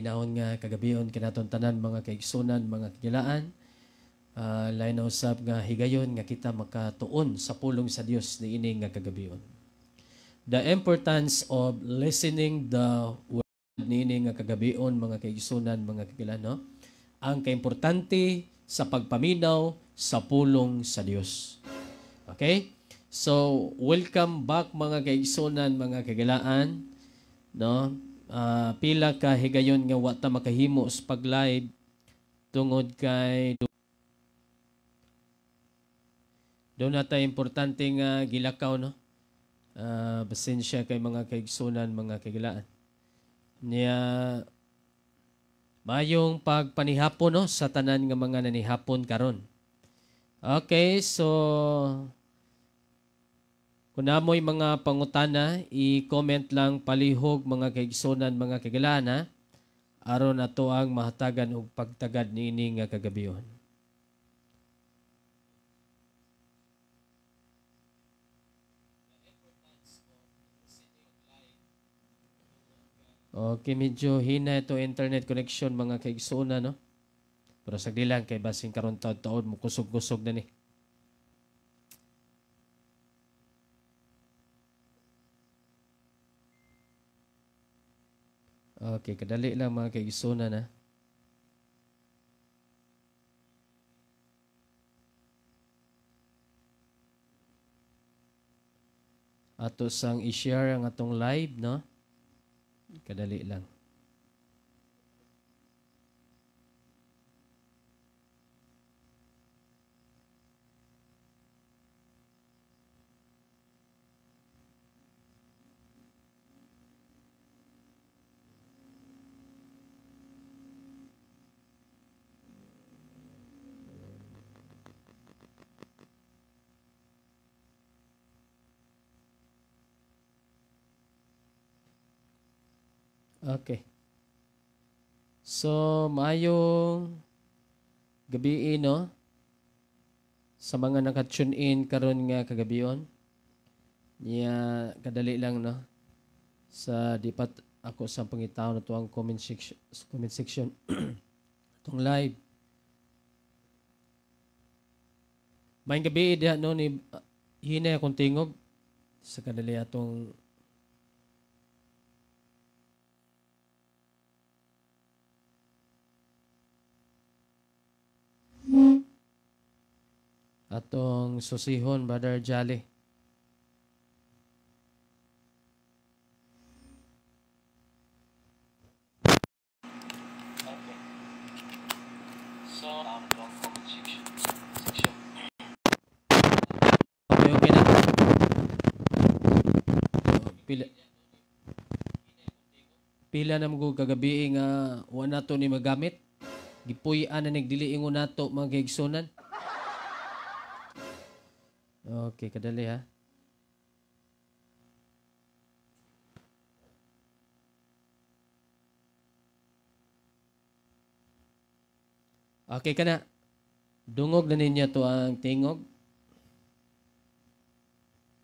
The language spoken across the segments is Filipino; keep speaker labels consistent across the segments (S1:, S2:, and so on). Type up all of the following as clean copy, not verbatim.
S1: Inahon nga kagabion kinaton tanan mga kaigsunan, mga kagilaan. Lain na usab nga higayon nga kita makatuon sa pulong sa Dios niini nga kagabion. The importance of listening the word niini nga kagabion, mga kaigsunan, mga kagilaan, no? Ang kaimportante sa pagpaminaw sa pulong sa Dios. Okay? So, welcome back mga kaigsunan, mga kagilaan, no? Pila ka higayon nga wata makahimo sa pag-live tungod kay doon na tayo importante nga gilakaw, no? Basin siya kay mga kaigsunan, mga kagilaan. Niya mayong pagpanihapon, no, sa tanan nga mga nanihapon karon. Okay, so kung namoy mga pangutana, i-comment lang palihog mga kaigsunan, mga kagilaan, ha? Aron ato ang mahatagan og pagtagad niini nga kagabion. Okay, medyo hina ito internet connection mga kaigsunan, no? Pero sagdi lang kay basing karon taon mo kusog-kusog na ni. Okay, kadali lang mga kaigsunan, ha. Ato sang i-share ang atong live, no? Kadali lang. Okay. So, maayong gabi, no? Sa mga naka-tune in karon nga kagabion. Niya kadali lang, no? Sa dipat ako sa pangitaw na to ang comment section itong live. Maayong gabi diha, no, ni hinay akong tingog sa kadali atong susihon, Brother Jolly. Okay. So, okay na. Pila na mga kagabi nga wala to ni magamit. Gipuy-an na nagdili ingon nato mga kaigsunan. Okay, kadali, ha. Okay ka na. Dungog na ninyo to ang tingog.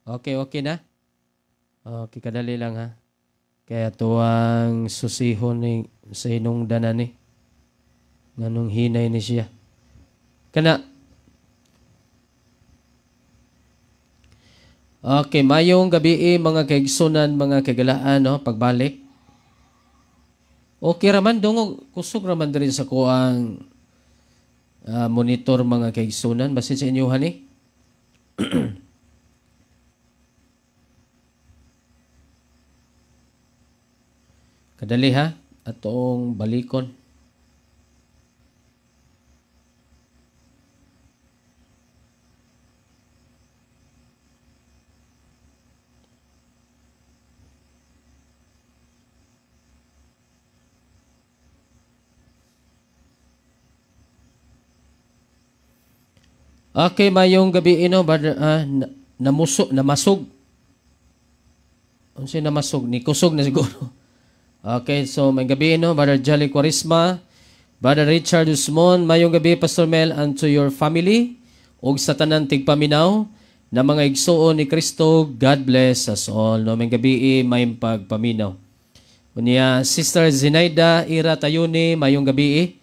S1: Okay, okay na. Okay, kadali lang, ha. Kaya to ang susihon ni sa hinungdanan ni. Nganong hinay ni siya. Kana. Okay, mayong gabi mga kaigsunan, mga kagalaan, no? Pagbalik. Okay raman, dungog. Kusog raman din sa kuang monitor mga kaigsunan. Basin sa inyo, hani? Kadali, ha? Atong balikon. Okay, mayong gabi namasog. Ano siya namasog? Ni kusog na siguro. Okay, so may gabi, Brother Jolly Quaresma, Brother Richard Usmon, mayong gabi, Pastor Mel, and to your family, ug sa tanan tigpaminaw, na mga igsuon ni Kristo, God bless us all. No, may gabi, may pagpaminaw. Unya Sister Zinaida Ira Tayuni, mayong gabi.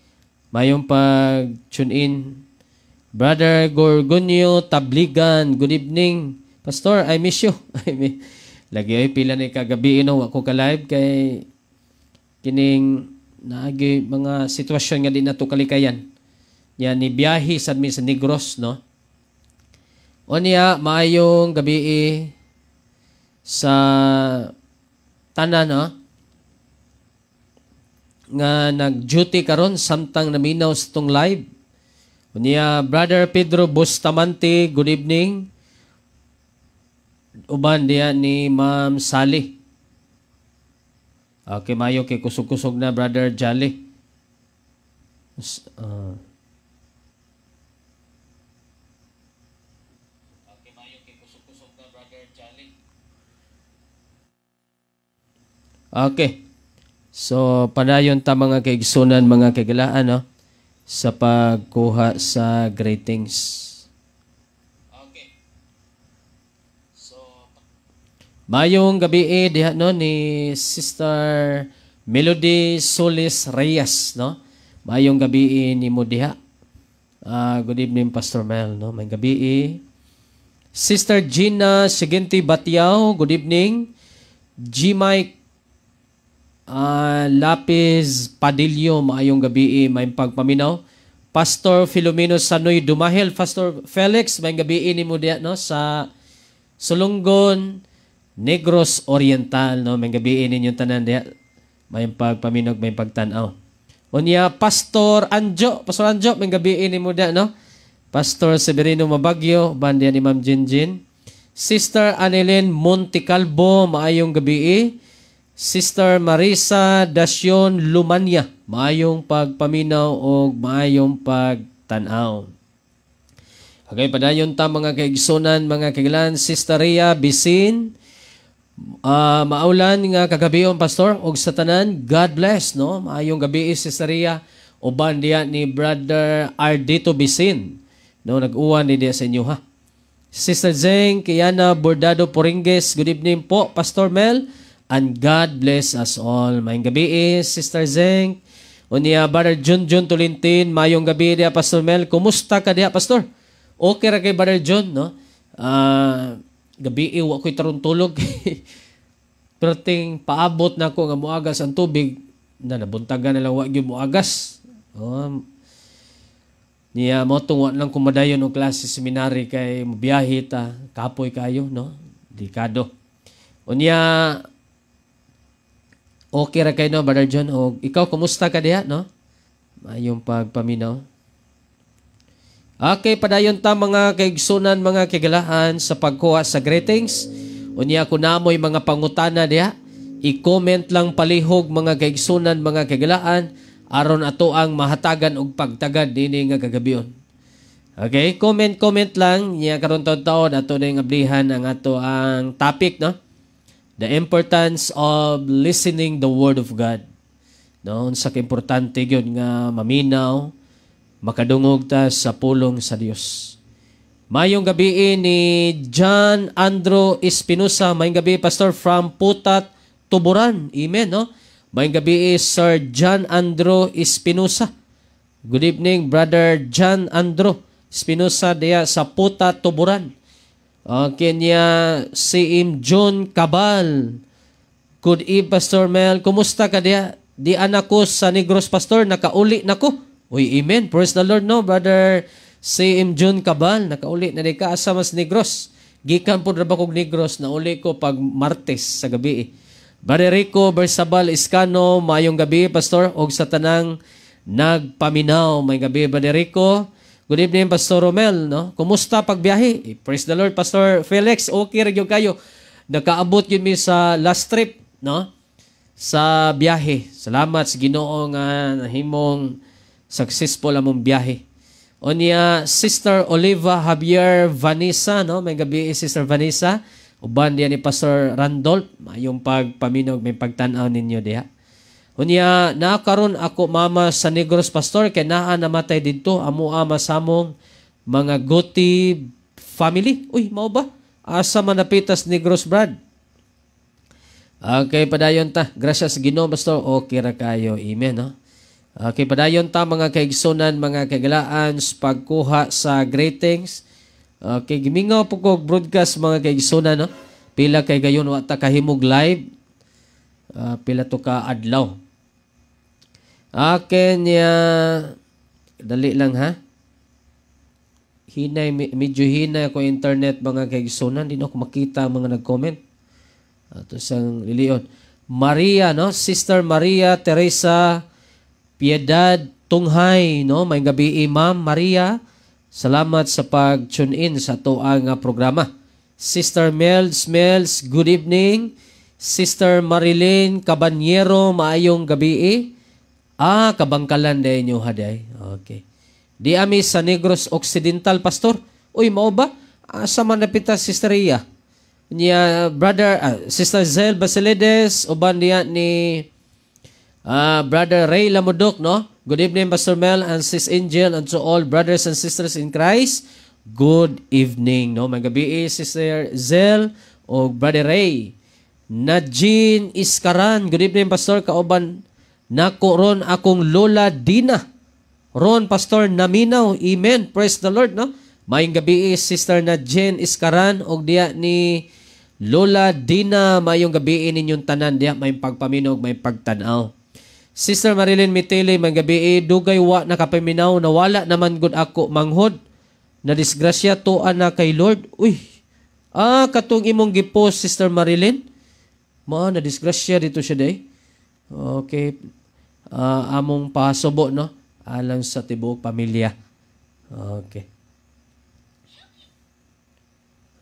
S1: Mayong pag-tune in. Brother Gorgonio Tabligan, good evening. Pastor, I miss you. Lagi ay pila ni kagabi no, ako ka-live kay kining naagi mga sitwasyon nga di nato kalikayan. Yan ni biyahe sa Negros, no? Unya maayong gabi sa tanan, no? Nga nag-duty karon samtang naminaw sa tong live. Unya Brother Pedro Bustamante, good evening. Uban diya ni Ma'am Sally. Okay, mayo kay kusog-kusog na Brother Jolly. Okay. So, padayon ta mga kaigsunan, mga kagalaan, no? Sa pagkuha sa greetings. Okay. So, mayong gabi diha no ni Sister Melody Solis Reyes, no? Mayong gabi ni mo diha. Good evening Pastor Mel, no? Mayong gabi. Sister Gina Sigenti Batiao, good evening. G. Mike Lapis Padillo, maayong gabi, may pagpaminaw. Pastor Filomeno Sanoy Dumahel, Pastor Felix, may gabi ni mo diya, no, sa Sulunggon, Negros Oriental, no, may gabi ninyong tanan diya, may pagpaminaw, may pagtanaw. Unya Pastor Anjo, may gabi ni mo diya, no. Pastor Severino Mabagyo, bandiya ni Ma'am Jinjin. Sister Annelyn Monticalvo, maayong gabi. Sister Marisa Dasyon Lumanya, maayong pagpaminaw o maayong pagtanaw. Okay, padayon ta mga kaigsunan, mga kailan. Sister Rhea Bisin, maulan nga kagabion Pastor og sa tanan, God bless, no? Maayong gabi Sister Rhea, uban diya ni Brother Ardito Bisin, no, nag-uwan ni diya sa inyo, ha. Sister Zeng Kiana Bordado Poringes, good evening po Pastor Mel. And God bless us all. Mayong gabi Sister Zeng. Unya Brother John Tulintin, mayong gabi diya Pastor Mel. Kumusta ka diya Pastor? Okay ra kay Brother John, no? Gabi wa ko'y tarong tulog. Pero ting paabot na ko nga muagas ang tubig, na nabuntagan na lang wa gyud muagas. Niya mo tong wa lang kumadayon og klase seminary kay mobiyahe ta, kapoy kayo, no? Delikado. Unya okay ra kay no Brother John, o ikaw kumusta ka diha, no? Mayong pagpaminaw. Okay, padayon ta mga kaigsunan, mga kagalaan sa pagkuha sa greetings. Unya ko namoy mga pangutana diha, i-comment lang palihog mga kaigsunan, mga kagalaan aron ato ang mahatagan og pagtagad dinhi nga kagabion. Okay, comment lang niya karon taon ato na ablihan ang ato ang topic, no? The importance of listening the Word of God. No, unsa ka importante gyud nga maminaw, makadungog ta sa pulong sa Dios. Mayong gabi ni John Andro Espinosa, mayong gabi Pastor from Putat, Tuburan. Amen, no? Mayong gabi Sir John Andro Espinosa. Good evening Brother John Andro Espinosa diya sa Putat, Tuburan. Kenya si John Cabal. Good evening Pastor Mel. Kumusta ka diya? Di anak ko sa Negros Pastor, nakauli na ko. Uy, amen. Praise the Lord, no? Brother si John Cabal, nakauli na di ka asa mas Negros. Gikan po na ba kong Negros, nauli ko pag Martes sa gabi. Brother Rico Bersabal Iscano, mayong gabi Pastor, og sa tanang nagpaminaw. May gabi Brother Rico. Good evening, Pastor Romel, no? Kumusta pagbiyahe? Praise the Lord, Pastor Felix. Okay rin kayo. Nakaabot yun mi sa last trip, no? Sa biyahe. Salamat sa Ginoo nga nahimong successful among biyahe. Onya, Sister Oliva Javier Vanessa, no? May gabi, Sister Vanessa. Uban diya ni Pastor Randolph. Yung pagpaminog, may pagtanaw ninyo diya. Unya, nakaroon ako mama sa Negros Pastor, kaya naa namatay dito, amo ama samong mga Goti family. Uy, mao ba? Asa manapitas Negros Brad? Okay, padayon ta. Gracias Ginoo, Pastor. Okay ra kayo. Amen, no? Okay, padayon ta mga kaigsunan, mga kagalaan, pagkuha sa greetings. Okay, gimingaw po ko broadcast mga kaigsunan, no? Pila kay gayon wa ta kahimog live. Pila to ka adlaw. Akin dali lang ha. Medyo hinay ako internet mga kaigsunan, di na ako makita mga nag-comment. Ito sang liliyon. Maria, no? Sister Maria Teresa Piedad Tunghay, no? May gabi, Ma'am Maria. Salamat sa pag-tune in sa tuang programa. Sister Mels, good evening. Sister Marilyn Cabanyero, maayong gabi. Kabangkalan din nyo haday. Okay. Di ami sa Negros Occidental, Pastor. Uy, mao ba? Sa manapita, Sister Ria. Niya, Sister Zel Basiledes, uban niya ni Brother Ray Lamudok, no? Good evening, Pastor Mel and Sis Angel, and to all brothers and sisters in Christ. Good evening, no? May gabi, Sister Zel o Brother Ray. Najin Iskaran, good evening, Pastor. Kauban nako ron akong Lola Dina. Ron, Pastor, naminaw. Amen. Praise the Lord, no? Mayong gabi, Sister Najin Iskaran o diya ni Lola Dina, mayong gabi ninyong tanan diya, may pagpaminog, may pagtanaw. Sister Marilyn Mitili, may gabi, dugay wa nakapaminaw, nawala naman gud ako manghod, na disgrasya tuan na kay Lord. Uy, katong imong gipost, Sister Marilyn, na disgrasya dito siya day. Okay, among pasubo, no? Alang sa tibuok pamilya. Okay.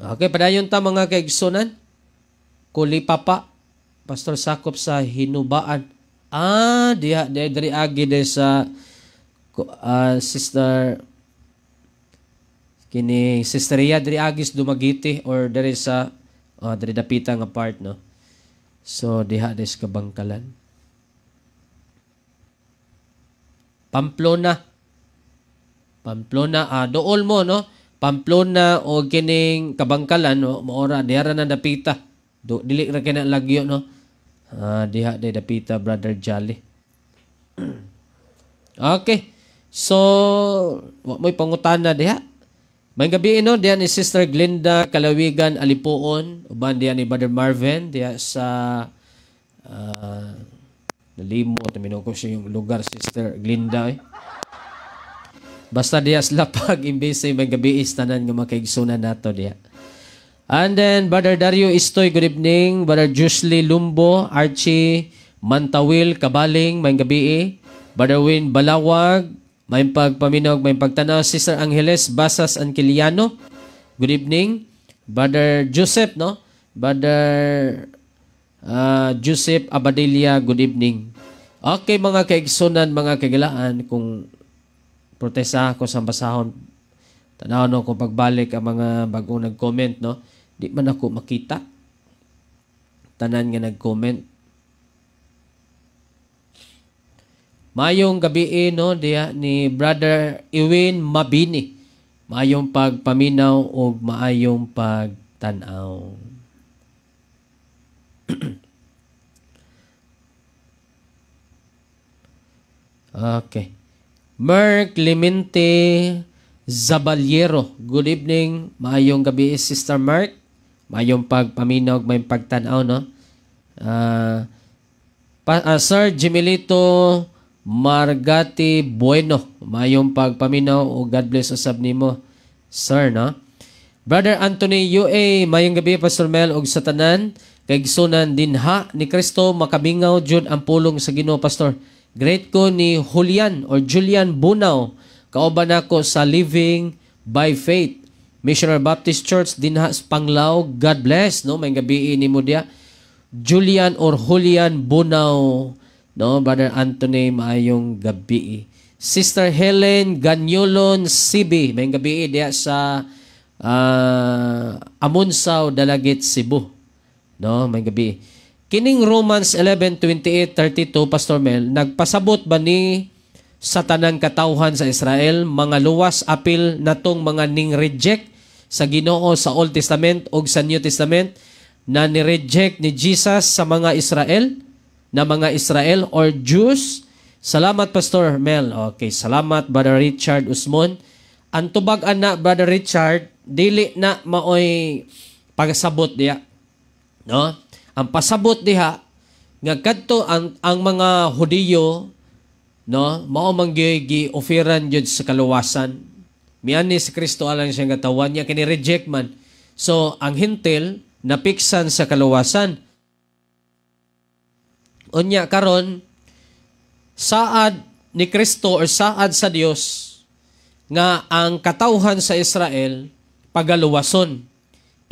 S1: Okay, padayon ta mga kaigsunan. Kulipapa, Pastor Sakop sa Hinubaan. Dari agi de sa Sister kini Sisteria dari agis Dumagiti or dari sa dari dapita nga part, no. So diha des kabangkalan. Pamplona, dool mo, no? Pamplona o kining kabangkalan, no? Maora diara na dapita. Dili ra kina lagyo, no? Diha de dapita, Brother Jolly. Okay. So, mo'y pangutana diha. May gabi, no? Diha ni Sister Glinda Kalawigan Alipuon, uban diha ni Brother Marvin diha sa nalimot, ko siya yung lugar, Sister Glinda. Basta diya sila pag imbese may gabi tanan nga makaigsunan nato diya. And then, Brother Dario Istoy, good evening. Brother Jusli Lumbo, Archie Mantawil, Kabaling, may gabi. Brother Win Balawag, may pagpaminaw, may pagtanaw. Sister Angeles Basas Ankiliano, good evening. Brother Joseph, no? Brother Joseph Abadilla, good evening. Okay, mga kaigsunan, mga kagilaan, kung protesta ako sa basahon, tanaw no, kung pagbalik ang mga bagong nag-comment, no? Di man ako makita. Tanan nga nag-comment. Mayong gabi, no, diya ni Brother Iwin Mabini. Mayong pagpaminaw o maayong pagtanaw. Okay. Merk Clemente Zabaliero. Good evening. Maayong gabi, Sister Mark. Maayong pagpaminaw, may pagtanaw, no? Sir Jimelito Margati Bueno. Maayong pagpaminaw o God bless usab nimo, sir, no? Brother Anthony UA, maayong gabi, Pastor Mel, og sa tanan kaigsunan dinha ni Kristo makabingaw jud ang pulong sa Ginoo, Pastor. Great ko ni Julian Bunaw, kauban ako sa Living by Faith Missionary Baptist Church dinha sa Panglao. God bless, no? May gabi ni mo dia. Julian Bunaw, no? Brother Anthony, maayong gabi. Sister Helen Ganyolon Sibi, may gabi dia sa Amunsaw, Dalagit, Cebu, no? May gabi. Kining Romans 11:28-32, Pastor Mel, nagpasabot ba ni sa tanang katawhan sa Israel, mga luwas apil natong mga ning reject sa Ginoo sa Old Testament o sa New Testament, na ni-reject ni Jesus sa mga Israel or Jews. Salamat, Pastor Mel. Okay, salamat, Brother Richard Usmon. Ang tubag na, Brother Richard, dili na maoy pagsabot diya. No? Ang pasabot diha, nga kadto ang mga Hudiyo, no, mao man gi-offeran jud sa kaluwasan. Miani si Kristo alang siyang katawan niya, kini-reject man. So, ang hintil, napiksan sa kaluwasan. Unya karon saad ni Kristo or saad sa Dios nga ang katawhan sa Israel pagaluwason,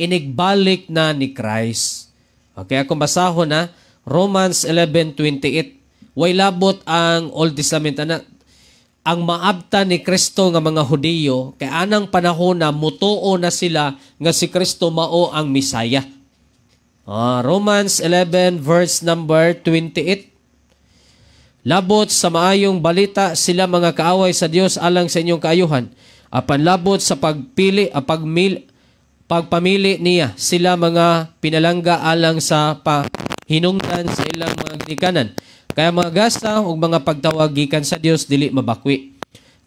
S1: inigbalik na ni Christ. Okay, akong basahon na Romans 11:28. Way labot ang Old Testament ana. Ang maabta ni Kristo nga mga Hudiyo kay anang panahon na mutuo na sila nga si Kristo mao ang Misaya. Romans 11 verse number 28. Labot sa maayong balita sila mga kaaway sa Dios alang sa inyong kaayuhan. Apan labot sa pagpamili niya sila mga pinalangga alang sa hinungdan sa ilang mga gikanan. Kaya mga gasta ug mga pagtawag gikan sa Dios dili mabakwi.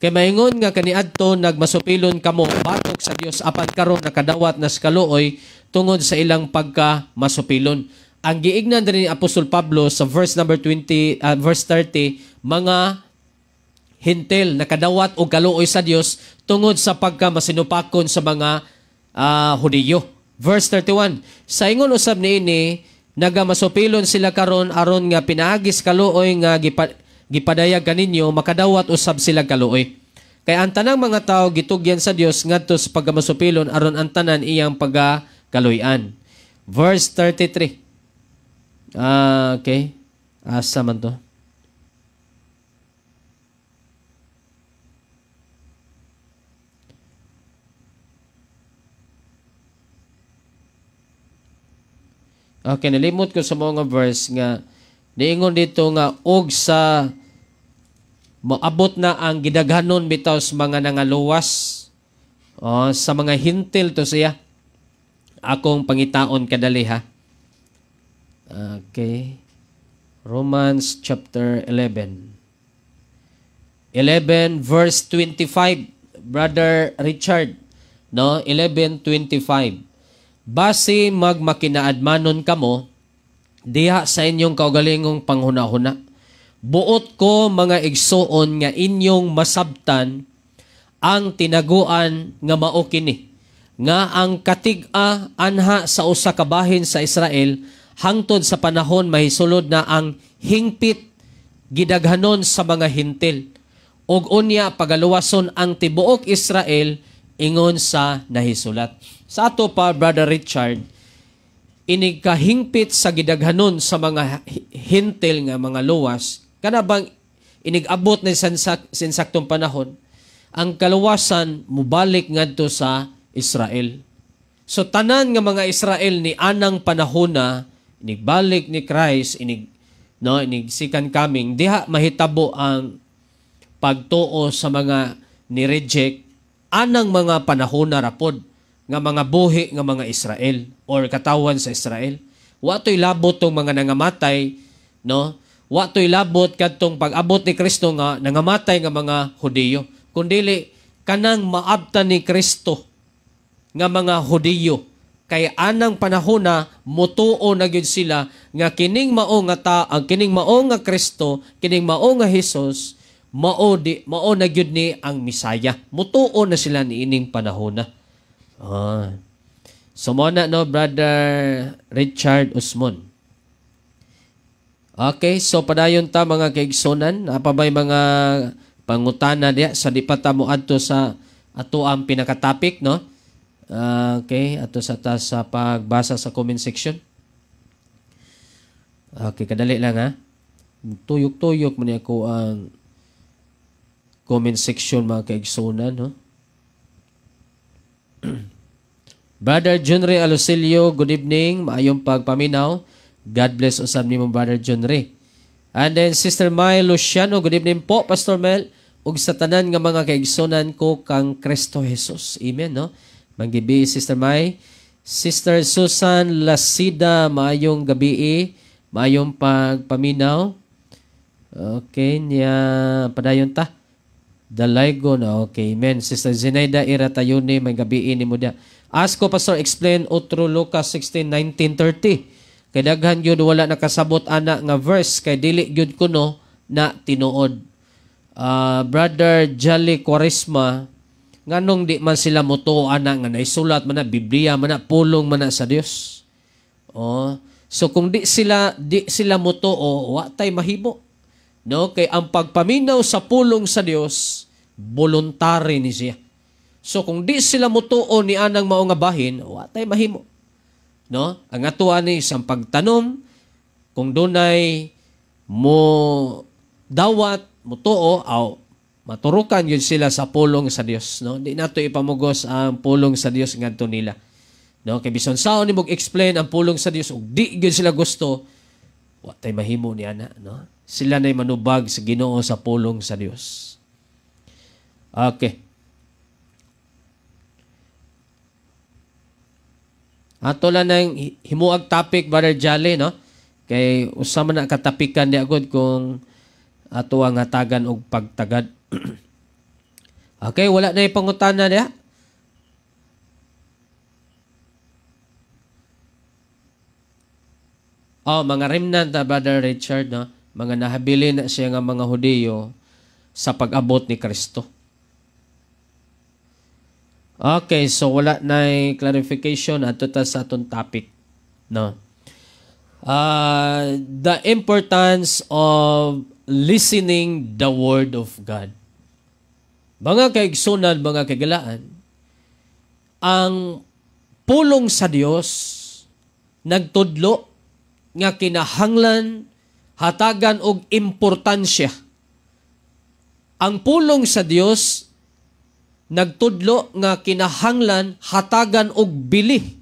S1: Kay maingon nga kaniadto nagmasupilon kamo batok sa Dios apan karon nakadawat na sa kaluoy tungod sa ilang pagkamasupilon. Ang giignan din ni Apostol Pablo sa verse number verse 30, mga hintil nakadawat og kaluoy sa Dios tungod sa pagkamasinupakon sa mga Hudiyo. Verse 31, sa ingon usab niini nagamasupilon sila karon aron nga pinaagis kaluoy nga gipadayag kaninyo makadawat usab sila kaluoy. Kaya ang tanang mga tao gitugyan sa Dios ngadto sa pagamasupilon aron ang tanan iyang pagakaluyan. Verse 33. Okay. Asa man to? Okay, nalimot ko sa mga verse nga niingon dito nga og sa moabot na ang gidaghanon bitaw sa mga nangaluwas sa mga hintil to siya. Akong pangitaon kadali ha. Okay. Romans chapter 11. 11 verse 25. Brother Richard, no? 11:25. Base magmakinaadmanon kamo diha sa inyong kaugalingong panghunahuna. Buot ko mga igsoon nga inyong masabtan ang tinaguan nga mao kini nga ang katig-a anha sa usa ka bahin sa Israel hangtod sa panahon mahisulod na ang hingpit gidaghanon sa mga hintil ug unya pagaluwason ang tibuok Israel ingon sa nahisulat. Sa ato pa, Brother Richard, inigkahingpit sa gidaghanon sa mga hintil nga mga luwas, kana bang inigabot na sinsaktong panahon, ang kaluwasan mubalik ngadto sa Israel. So tanan nga mga Israel ni anang panahon na inigbalik ni Christ, inigsikan kaming, diha mahitabo ang pagtuo sa mga ni-reject, anang mga panahon na rapod nga mga buhi nga mga Israel or katawan sa Israel. Wato'y labot tong mga nangamatay, no? Wato'y labot kadtong pag-abot ni Kristo nga nangamatay nga mga Hudiyo. Kundili kanang maabta ni Kristo nga mga Hudiyo kay anang panahon na mutuo na gyud sila nga kining mao nga kining mao nga Kristo, kining mao nga Hesus, mao na gyud ni ang Misaya. Mutuo na sila niining panahon na. So muna no, Brother Richard Usmon. Okay, so padayon ta mga kaigsonan, napabay mga pangutana diya sa di pa ta moadto sa ato ang pinaka-topic, no? Okay, ato sa pagbasa sa comment section. Okay, kadali lang ha. Tuyok-tuyok man ako ang comment section mga kaigsonan, no? Brother John Ray Alosilio, good evening. Maayong pagpaminaw. God bless usab nimo Brother John Ray. And then Sister May Luciano, good evening po Pastor Mel. Ug sa tanan nga mga kaigsonan ko kang Kristo Jesus. Amen, no? Manggibi Sister May. Sister Susan Lasida, maayong gabi, maayong pagpaminaw. Okay, niya padayon ta. Dalaygon, okay, amen. Sister Zenaida Iratayone, may gabi ni mo dia. Ask ko, Pastor, explain utro Lucas 16:19-30. Kay daghan yun wala nakasabot ana nga verse, kay dili yun kuno na tinuod. Brother Jolly Quaresma, nganong di man sila mutuo ana nga naisulat man na Biblia man na pulong man na sa Dios. So kung di sila mutuo, wa tay mahimo. No, kay ang pagpaminaw sa pulong sa Dios, voluntary ni siya. So kung di sila mutuo ni anang mao nga bahin, wa tay mahimo. No? Ang atuan ni isang pagtanom, kung dunay mo dawat, mutuo, maturukan yun sila sa pulong sa Dios. No? Di nato ipamugos ang pulong sa Dios ngadto nila. No? Kay bison sao ni mag-explain ang pulong sa Dios, ug di yun sila gusto, wa tay mahimo ni ana. No? Sila na'y manubag sa Ginoo sa pulong sa Dios. Okay. Ato lang ng himuag topic, Brother Jolly, no? Kay usama na katapikan di agad kung ato ang hatagan og pagtagad. Okay, wala na ipangutana niya. Mga remnant na Brother Richard, no? Mga nahabili na siya nga mga Hudiyo sa pag-abot ni Kristo. Okay, so wala na clarification ato ta sa atong topic. No? The importance of listening the Word of God. Mga kaigsunan, mga kagalaan, ang pulong sa Dios nagtudlo nga kinahanglan hatagan og importansya. Ang pulong sa Dios nagtudlo nga kinahanglan hatagan og bili.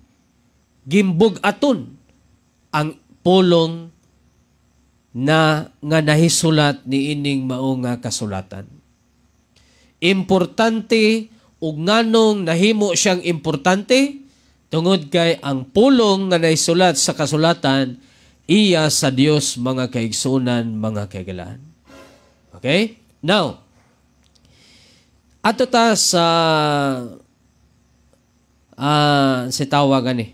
S1: Gimbug aton ang pulong nga nahisulat ni ining mao nga kasulatan. Importante ug nganong nahimo siyang importante tungod kay ang pulong nga nahisulat sa kasulatan iya sa Dios, mga kaigsunan, mga kaigalaan. Okay? Now, ato ta sa si tawagan ni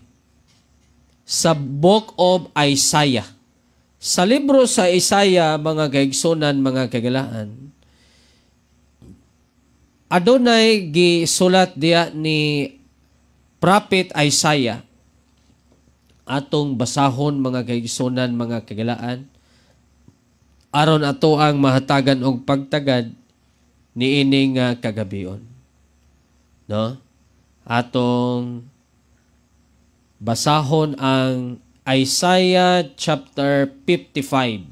S1: sa Book of Isaiah. Sa libro sa Isaiah, mga kaigsunan, mga kaigalaan, adunay gisulat diya ni Prophet Isaiah. Atong basahon, mga kaigsunan, mga kagalaan, aron ato ang mahatagan og pagtagad ni ining kagabion. No? Atong basahon ang Isaiah chapter 55.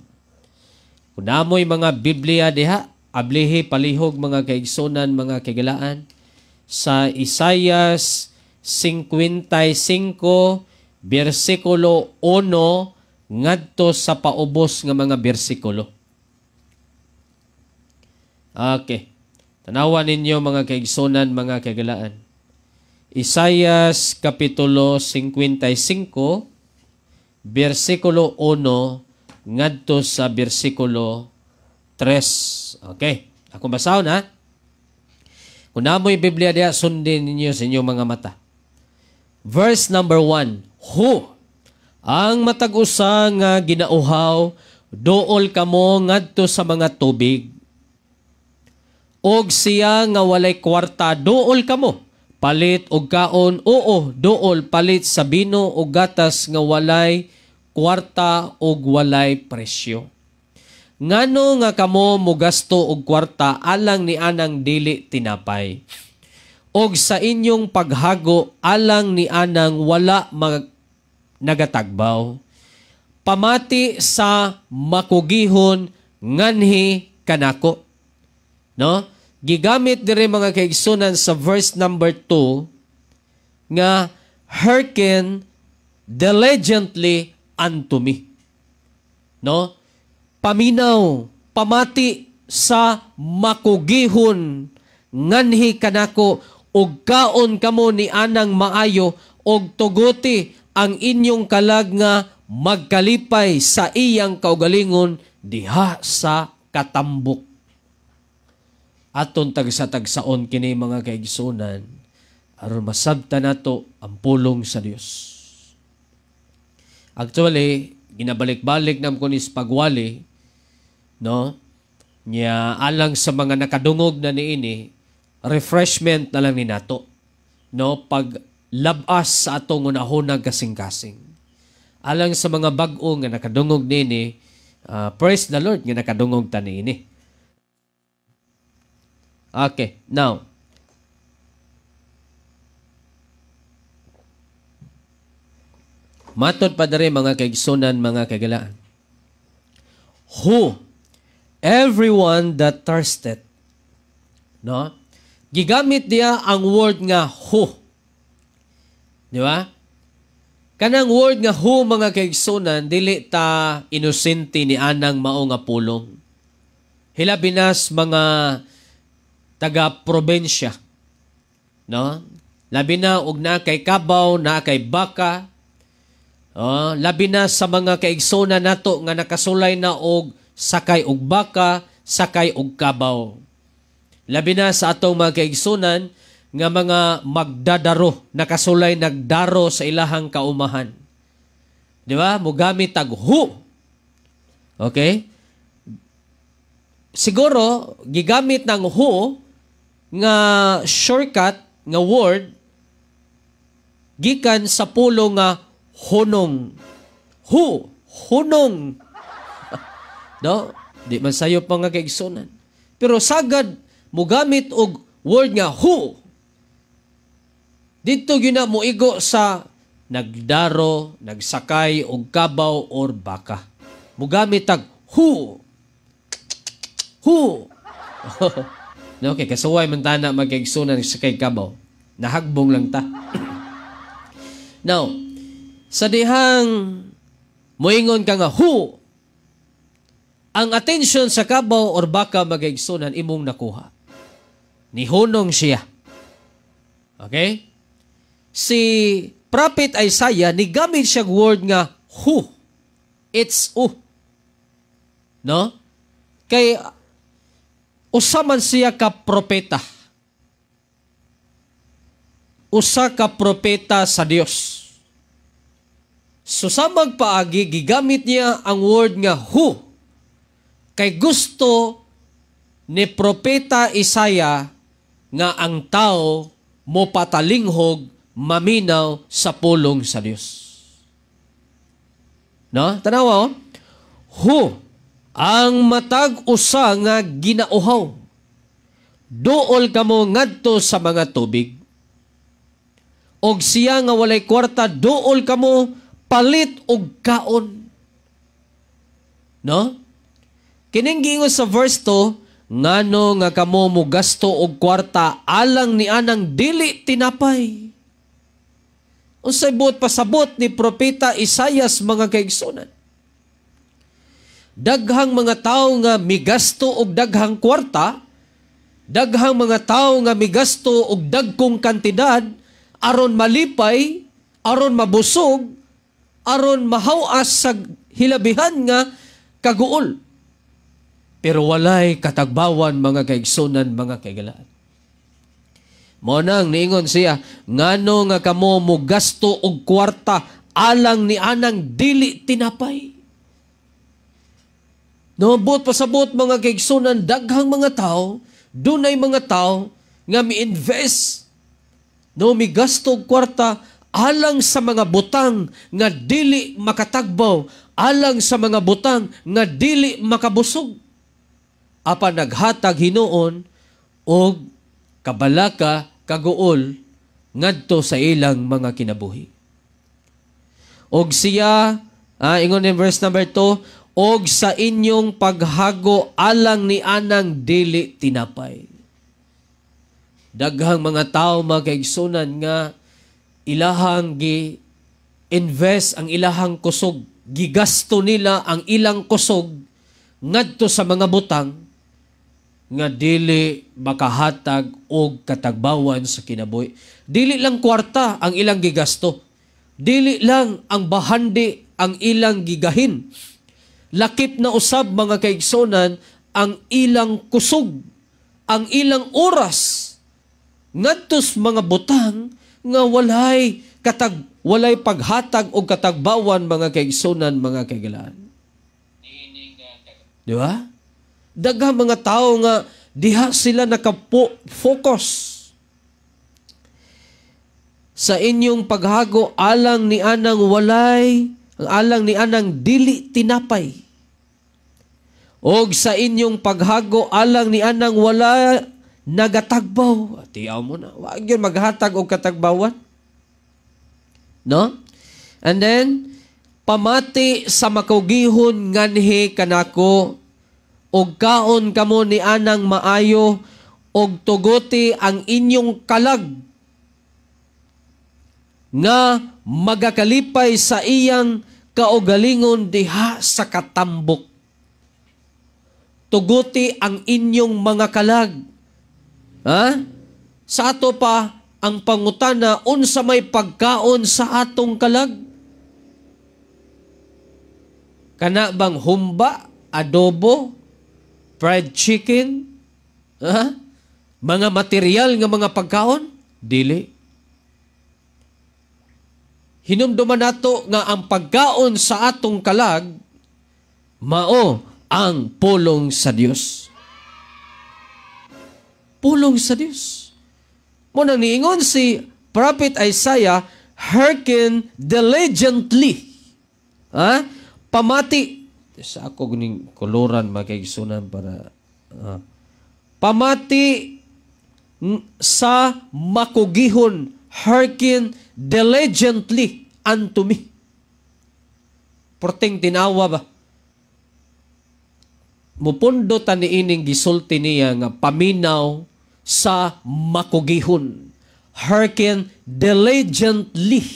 S1: Kung namoy mga Biblia diha, ablihi palihog, mga kaigsunan, mga kagalaan, sa Isaiah 55 versikulo 1 ngadto sa paubos nga mga bersikulo. Okay. Tanawan ninyo, mga kaigsunan, mga kagalaan. Isaiah kapitulo 55 versikulo 1 ngadto sa versikulo 3. Okay. Ako basahon, ha? Kung namoy Biblia diya, sundin ninyo sa inyong mga mata. Verse number 1. Who? Ang matag-usa nga ginauhaw, dool kamo ngadto sa mga tubig. Og siya nga walay kwarta, dool kamo. Palit og kaon, oo, dool palit sa bino og gatas nga walay kwarta og walay presyo. Ngano nga kamo mugasto og kwarta alang ni anang dili tinapay. Og sa inyong paghago alang ni anang wala nagatagbaw. Pamati sa makugihon nganhi kanako. No? Gigamit dire, mga kaigsunan, sa verse number 2 nga hearken diligently unto me. No? Paminaw, pamati sa makugihon nganhi kanako ug kaon kamo ni anang maayo og tuguti ang inyong kalag nga magkalipay sa iyang kaugalingon diha sa katambok. Aton tagsa-tagsaon kini mga kaigsunan aron masabtan nato ang pulong sa Dios. Actually, ginabalik-balik nam ko ni pagwali, no? Nya alang sa mga nakadungog na niini, refreshment na lang ni nato, no? Pag labas sa atong unahunag kasing-kasing. Alang sa mga bag-o nga nakadungog niini, praise the Lord nga nakadungog ta niini. Okay, now, matod pa diri mga kaigsunan, mga kagalaan. Who? Everyone that thirsteth. No? Gigamit diya ang word nga who. Di ba? Kanang word nga who, mga kaigsunan, dili ta inosente ni anang mao nga pulong. Hilabinas mga taga-probensya. No? Labi na og na kay kabaw, na kay baka. Labi na sa mga kaigsunan nato nga nakasulay na og sakay og baka, sakay og kabaw. Labi na sa atong mga kaigsunan nga mga magdadaro, nakasulay nagdaro sa ilahang kaumahan. Di ba? Mugamit tag who. Okay? Siguro, gigamit ng who nga shortcut, nga word, gikan sa pulo nga hunong. Who? Hunong. No? Di man sayo pa nga kaigsunan. Pero sagad, mugamit og word nga who. Dito gina moigo sa nagdaro, nagsakay og kabaw or baka. Mugamit tag who. Who? No, okay, kasuway man tana magkaigsunan sa kay kabaw. Nahagbong lang ta. Now, sa dihang moingon ka nga who, ang attention sa kabaw or baka magkaigsunan imong nakuha. Nihunong siya. Okay? Si Prophet Isaiah, nigamit siya word nga who. It's who. No? Kay usaman siya ka propeta. Usa ka propeta sa Dios. So sa magpaagi, gigamit niya ang word nga who. Kay gusto ni propeta Isaiah nga ang tao mo patalinghog, maminaw sa pulong sa Dios. No? Tanawa, who? Ang matag usa nga ginauhaw. Duol kamo ngadto sa mga tubig. Og siya nga walay kwarta, duol kamo palit og kaon. No? Kining giingon sa verse 2, ngano nga kamo mo gasto og kwarta alang ni anang dili tinapay. Unsay buot pasabot ni propeta Isaias, mga kaigsunan. Daghang mga tao nga migasto og daghang kwarta, daghang mga tao nga migasto og dagkong kantidad aron malipay, aron mabusog, aron mahawas sa hilabihan nga kaguol. Pero walay katagbawan, mga kaigsunan, mga kaigalaan. Mao nang niingon siya, ngano nga kamo mo gasto og kwarta alang ni anang dili tinapay. No, buot pasabot, mga kaigsunan, daghang mga tao, dunay mga tao nga mi-invest, no, mi gasto og kwarta alang sa mga butang nga dili makatagbaw, alang sa mga butang nga dili makabusog. Apa naghatag hinuon og kabalaka, kaguol ngadto sa ilang mga kinabuhi. Og siya, ingon in verse number 2, og sa inyong paghago alang ni anang dili tinapay. Daghang mga tao, mga kaigsunan, nga ilahang gi-invest ang ilahang kusog. Gigasto nila ang ilang kusog ngadto sa mga butang, nga dili makahatag og katagbawan sa kinabuhi. Dili lang kwarta ang ilang gigasto. Dili lang ang bahandi ang ilang gigahin. Lakip na usab mga kaigsonan ang ilang kusog, ang ilang oras ngadtos mga butang nga walay paghatag og katagbawan mga kaigsonan, mga kaigalaan. Di ba? Daghang mga tao nga diha sila naka-focus sa inyong paghago alang ni anang dili tinapay. Og sa inyong paghago alang ni anang wala nagatagbaw. Tiyaw mo na. Wag yun maghatag og katagbawan. No? And then, pamati sa makugihon nganhi kanako, og kaon kamo ni anang maayo, og tuguti ang inyong kalag, nga magakalipay sa iyang kaugalingon diha sa katambok. Tuguti ang inyong mga kalag. Ha? Sa ato pa, ang pangutana, unsa may pagkaon sa atong kalag? Kana bang humba, adobo, fried chicken, mga material nga mga pagkaon? Dili. Hinumduman nato nga ang pagkaon sa atong kalag, mao ang pulong sa Dios. Pulong sa Dios. Muna niingon si Prophet Isaiah, hearken diligently. Pamati. Sa ako guning koloran makikisunan para pamati sa makugihon, hearken diligently unto me. Porting tinawa ba? Mupundo ta ni ining gisulti niya nga paminaw sa makugihon. Hearken diligently.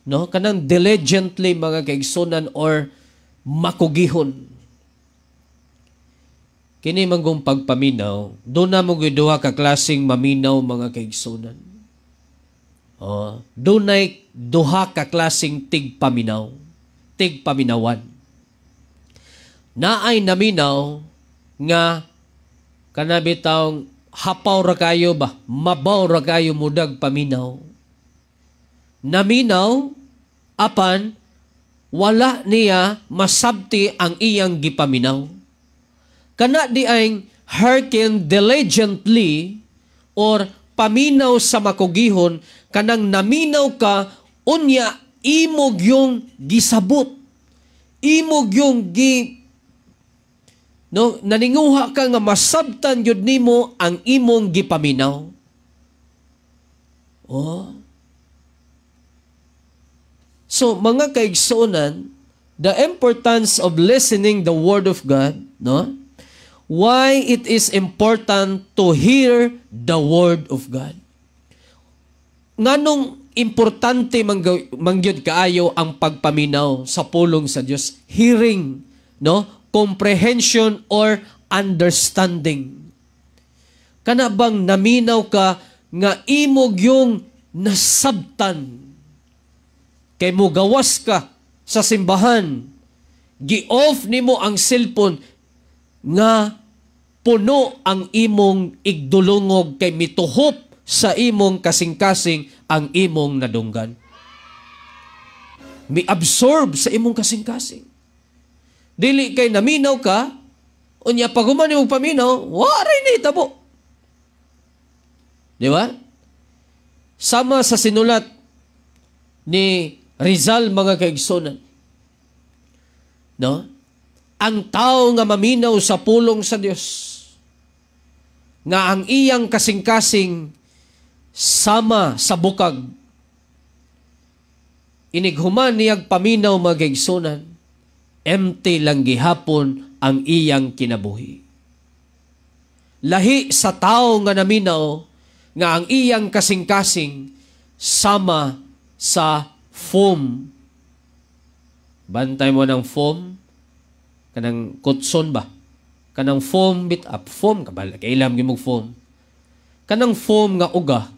S1: No? Kanang diligently mga kaigsunan or makugihon. Kini manggong pagpaminaw, doon na mo duha ka klaseng maminaw mga kaigsunan. Doon ay duha ka klaseng tigpaminaw, tigpaminawan. Naay naminaw nga kanabitawng hapaw ra kayo ba, mabaw ra kayo mudag paminaw. Naminaw apan wala niya masabti ang iyang gipaminaw. Kana di ay hearken diligently or paminaw sa makugihon, kanang naminaw ka, unya imog yung gisabot. Imog yung naninguha ka nga masabtan yun nimo ang imong gipaminaw. So, mga kaigsunan, the importance of listening the Word of God, no? Why it is important to hear the Word of God. Nganong importante mangyud kaayo ang pagpaminaw sa pulong sa Dios? Hearing, no? Comprehension or understanding. Kana bang naminaw ka nga imog yung nasabtan? Kay mo gawas ka sa simbahan, gi-off nimo ang cellphone nga puno ang imong igdulungog kay mituhop sa imong kasing-kasing ang imong nadunggan. Mi-absorb sa imong kasing-kasing. Dili kay naminaw ka, unya pag human imong paminaw, waray na itabo. Di ba? Sama sa sinulat ni Rizal mga kaigsunan. No? Ang tao nga maminaw sa pulong sa Dios, nga ang iyang kasing-kasing sama sa bukag, inighuman niyag paminaw mga kaigsunan, empty lang gihapon ang iyang kinabuhi. Lahi sa tao nga naminaw, nga ang iyang kasing-kasing sama sa foam. Bantay mo ng foam, kanang kutson ba? kanang foam bit up, foam kabal, kailam gyud foam. Kanang foam nga uga,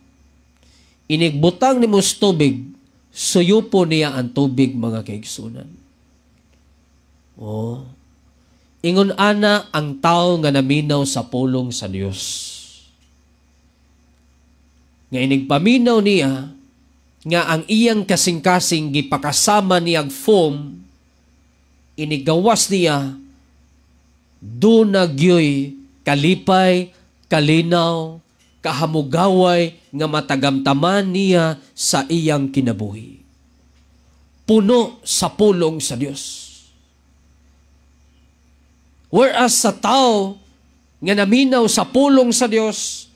S1: inigbutang nimo sa tubig, suyupo niya ang tubig mga kaigsunan. Oh. Ingon ana ang tao nga naminaw sa pulong sa Dios. Nga inigpaminaw niya nga ang iyang kasing-kasing gipakasama niyag foam, inigawas niya do nagyoy kalipay, kalinaw, kahamugaway nga matagamtaman niya sa iyang kinabuhi. Puno sa pulong sa Dios. Whereas sa tao nga naminaw sa pulong sa Dios,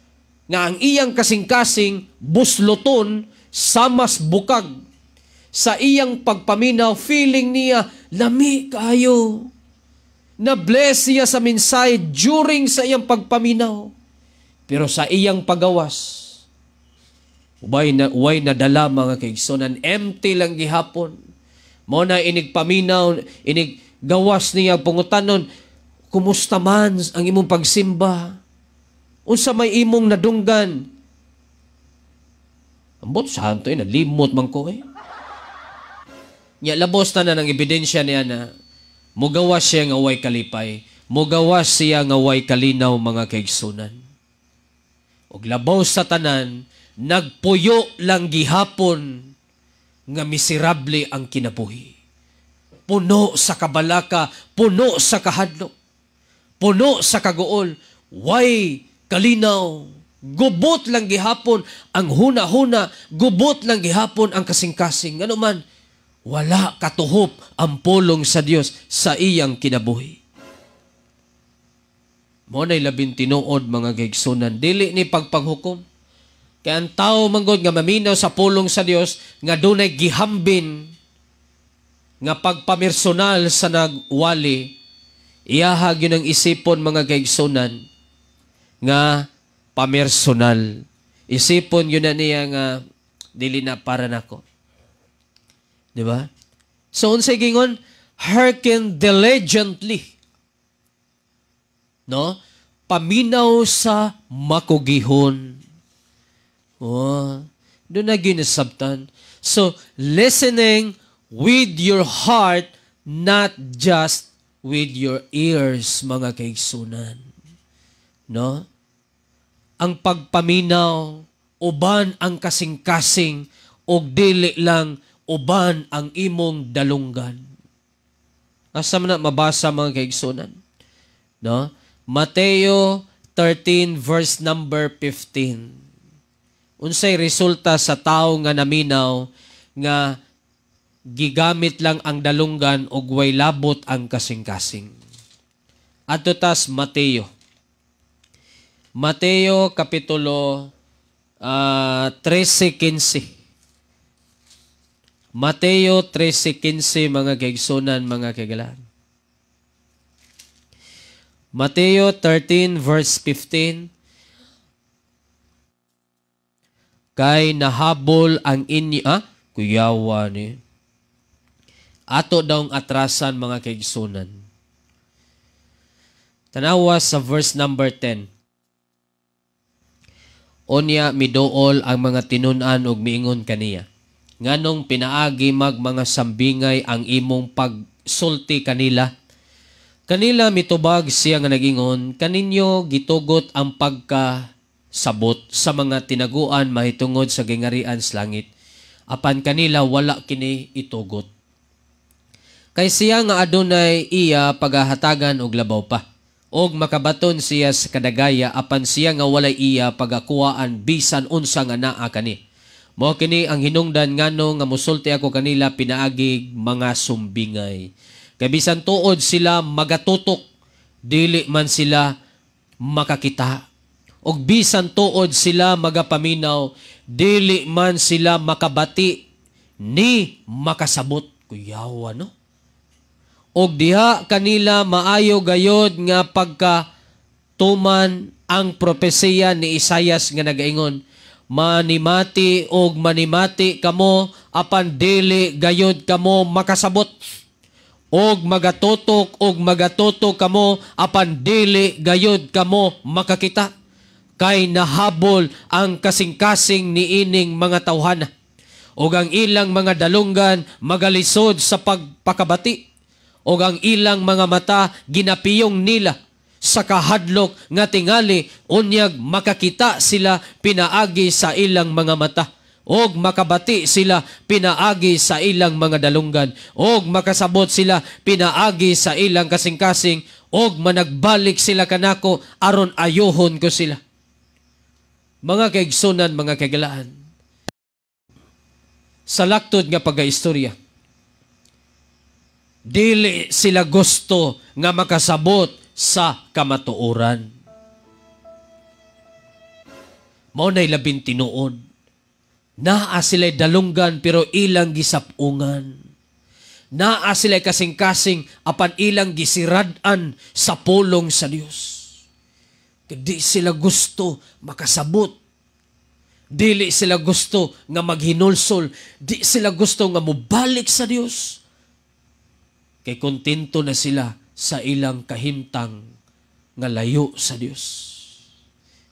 S1: nga ang iyang kasing-kasing busloton, samas bukag, sa iyang pagpaminaw, feeling niya, lami kayo. Na-bless siya sa minsay during sa iyang pagpaminaw. Pero sa iyang pagawas, way nadala mga kaigsunan, empty lang gihapon. Mo na inigpaminaw, iniggawas niya pangutanon, kumusta man ang imong pagsimba? Unsa may imong nadunggan? Ambot santo nalimot man ko Nya labos na ng ebidensya niya na mugawas siya nga way kalipay, mugawas siya nga way kalinaw mga kaigsunan. Og labaw sa tanan, nagpuyo lang gihapon nga miserable ang kinabuhi. Puno sa kabalaka, puno sa kahadlok, puno sa kaguol, way kalinaw, gubot lang gihapon ang huna-huna, gubot lang gihapon ang kasing-kasing. Ano man, wala katuhop ang pulong sa Dios sa iyang kinabuhi. Mo na'y labing tinuod mga kaigsunan, dili ni pagpanghukom. Kaya ang tao manggod nga maminaw sa pulong sa Dios, nga dunay gihambin, nga pagpamersonal sa nagwali, iyahag yun ang isipon mga kaigsunan, nga pamersonal. Isipon yun na niya nga, dili na para nako. Diba? So, unsay gingon, hearken diligently. No? Paminaw sa makugihon. Oh, doon na ginasabtan. So, listening with your heart, not just with your ears, mga kaigsunan. No? Ang pagpaminaw, uban ang kasing-kasing, og dili lang uban ang imong dalunggan. Asa man na mabasa mga kaigsunan? No? Mateo 13 verse number 15. Unsay resulta sa tao nga naminaw nga gigamit lang ang dalunggan og way labot ang kasing-kasing. Adto tas Mateo. Mateo kapitulo 13:15. Mateo 13:15 mga kaigsunan, mga kaigalan. Mateo 13 verse 15. Kay nahabol ang inyo, kuyawa ni. Ato daw ang atrasan mga kaigsunan. Tanawa sa verse number 10. Onya midool ang mga tinunan og miingon kaniya. Nganong pinaagi mga sambingay ang imong pagsulti kanila. Kanila mitubag siya nga nagingon, kaninyo gitugot ang pagkasabot sa mga tinaguan mahitungod sa gingarian sa langit. Apan kanila wala kini itugot. Kay siya nga adunay iya pagahatagan og labaw pa. Og makabaton siya sa kadagaya apan siya nga walay iya pagakuhaan bisan unsa nga naa kani. Mao kini ang hinungdan ngano nga musulti ako kanila pinaagig mga sumbingay. Kay bisan tuod sila magatutok, dili man sila makakita. Og bisan tuod sila magapaminaw, dili man sila makabati ni makasabot. Kuyawa no? Og diha kanila maayo gayod nga pagkatuman ang propesiya ni Isaias nga nagaingon, manimati og manimati kamo apan dili gayod kamo makasabot. og magatutok og magatutok kamo apan dili gayud kamo makakita kay nahabol ang kasing-kasing niining mga tawhana og ang ilang mga dalunggan magalisod sa pagpakabati og ang ilang mga mata ginapiyong nila sa kahadlok nga tingali unyag makakita sila pinaagi sa ilang mga mata og makabati sila pinaagi sa ilang mga dalunggan og makasabot sila pinaagi sa ilang kasing-kasing og managbalik sila kanako aron ayohon ko sila. Mga kaigsunan, mga kagalaan, sa laktod nga pagaistorya, dili sila gusto nga makasabot sa kamatuoran. Mao nay labing tinuod. Naa sila'y dalunggan pero ilang gisapungan. Naa sila'y kasing-kasing apan ilang gisiradan sa pulong sa Dios. Di sila gusto makasabot. Dili sila gusto nga maghinulsol. Di sila gusto nga mubalik sa Dios. Kay kontento na sila sa ilang kahimtang nga layo sa Dios.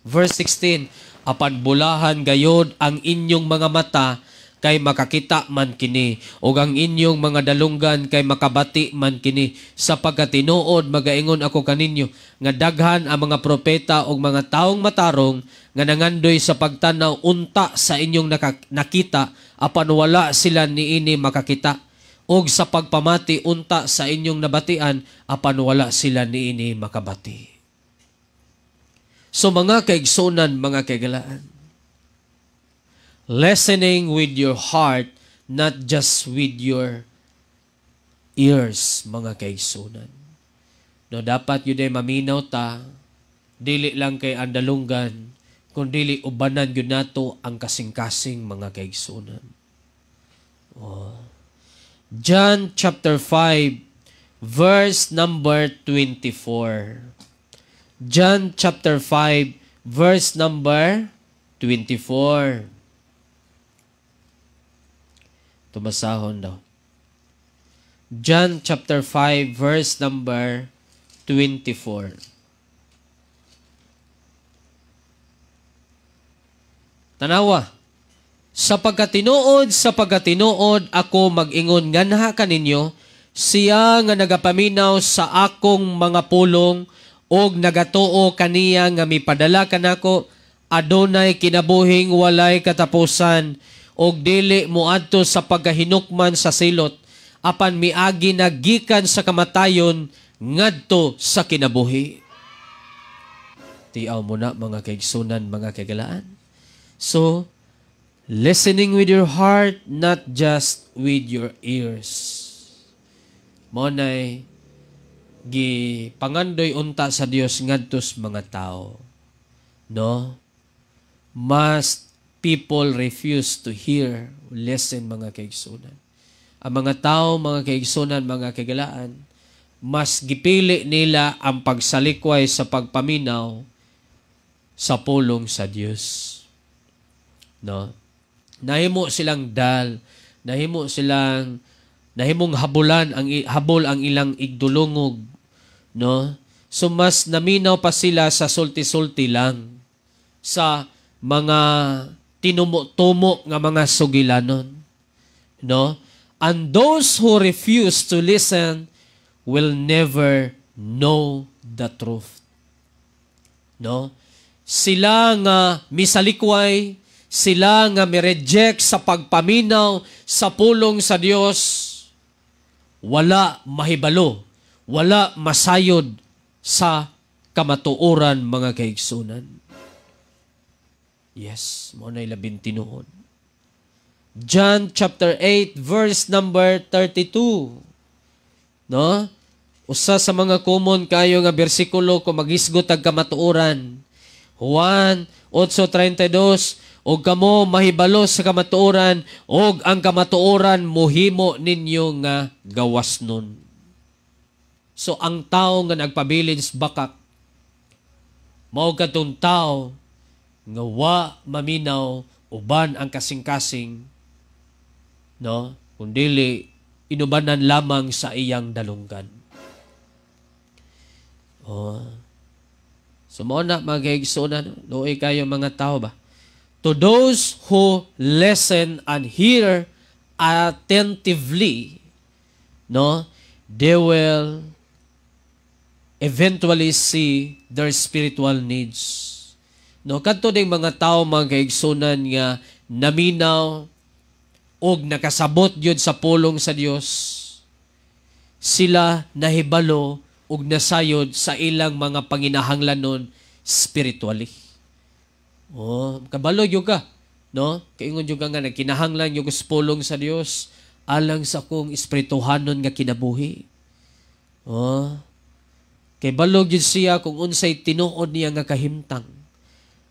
S1: Verse 16, apan bulahan gayod ang inyong mga mata kay makakita man kini ug ang inyong mga dalunggan kay makabati man kini sapagkat tinuod magaingon ako kaninyo nga daghan ang mga propeta ug mga taong matarong nga nangandoy sa pagtanaw unta sa inyong nakita apan wala sila niini makakita ug sa pagpamati unta sa inyong nabatian apan wala sila niini makabati. So mga kaigsunan, mga kagalaan, listening with your heart, not just with your ears, mga kaigsunan. No, dapat yun ay maminaw ta, dili lang kay andalunggan, kundi ubanan yun nato ang kasing-kasing mga kaigsunan. Oh. John chapter 5, verse number 24. John chapter 5, verse number 24. Tumasahon daw. John chapter 5, verse number 24. Tanawa. Sa pagkatinuod ako mag-ingon nganha kaninyo, siya nga nagapaminaw sa akong mga pulong og nagatuo kaniya nga mipadala kanako adunay kinabuhing walay katapusan og dili moadto sa pagkahinukman sa silot apan miagi nagikan sa kamatayon ngadto sa kinabuhi. Tiaw mo na mga kaigsunan, mga kagalaan. So, listening with your heart, not just with your ears. Monay pangandoy unta sa Dios ngadtos mga tao. No? Must people refuse to hear, listen mga kaigsunan. Ang mga tao, mga kaigsunan, mga kagalaan, mas gipili nila ang pagsalikway sa pagpaminaw sa pulong sa Dios. No? Nahimo silang nahimong habol ang ilang igdulungog, no? So mas naminaw pa sila sa sulti-sulti lang sa mga tinumo-tumo nga mga sugilanon, no? And those who refuse to listen will never know the truth. No? Sila nga misalikway, sila nga mi-reject sa pagpaminaw sa pulong sa Dios, wala mahibalo, wala masayod sa kamatuoran mga kaigsunan. Yes, mo na ilabing tinuod. John chapter 8 verse number 32. No? Usa sa mga common kayo nga bersikulo kung magisgot ag kamatuoran. Juan 8:32, og kamo mahibalo sa kamatuoran, og ang kamatuoran mohimo ninyo nga gawasnon. So ang tao nga nagpabilin sa bakak, mao katong tao nga wa maminaw uban ang kasing-kasing, no? Kundili inubanan lamang sa iyang dalunggan. Oh. So mo na mga kaigsunan, luoy kayo mga tao ba? To those who listen and hear attentively, no, they will eventually see their spiritual needs. No, kadto ding mga tao mga kaigsunan nga naminaw og nakasabot gyud sa pulong sa Dios, sila nahibalo ug nasayod sa ilang mga panginahanglanon spiritually. Oh, kabalo gyud ka, no? Kaingon gyud ka nga nagkinahanglan gyud sa pulong sa Dios alang sa kong espirituhanon nga kinabuhi. Oh. Kay balog gyud siya kung unsay tinuod niya nga kahimtang.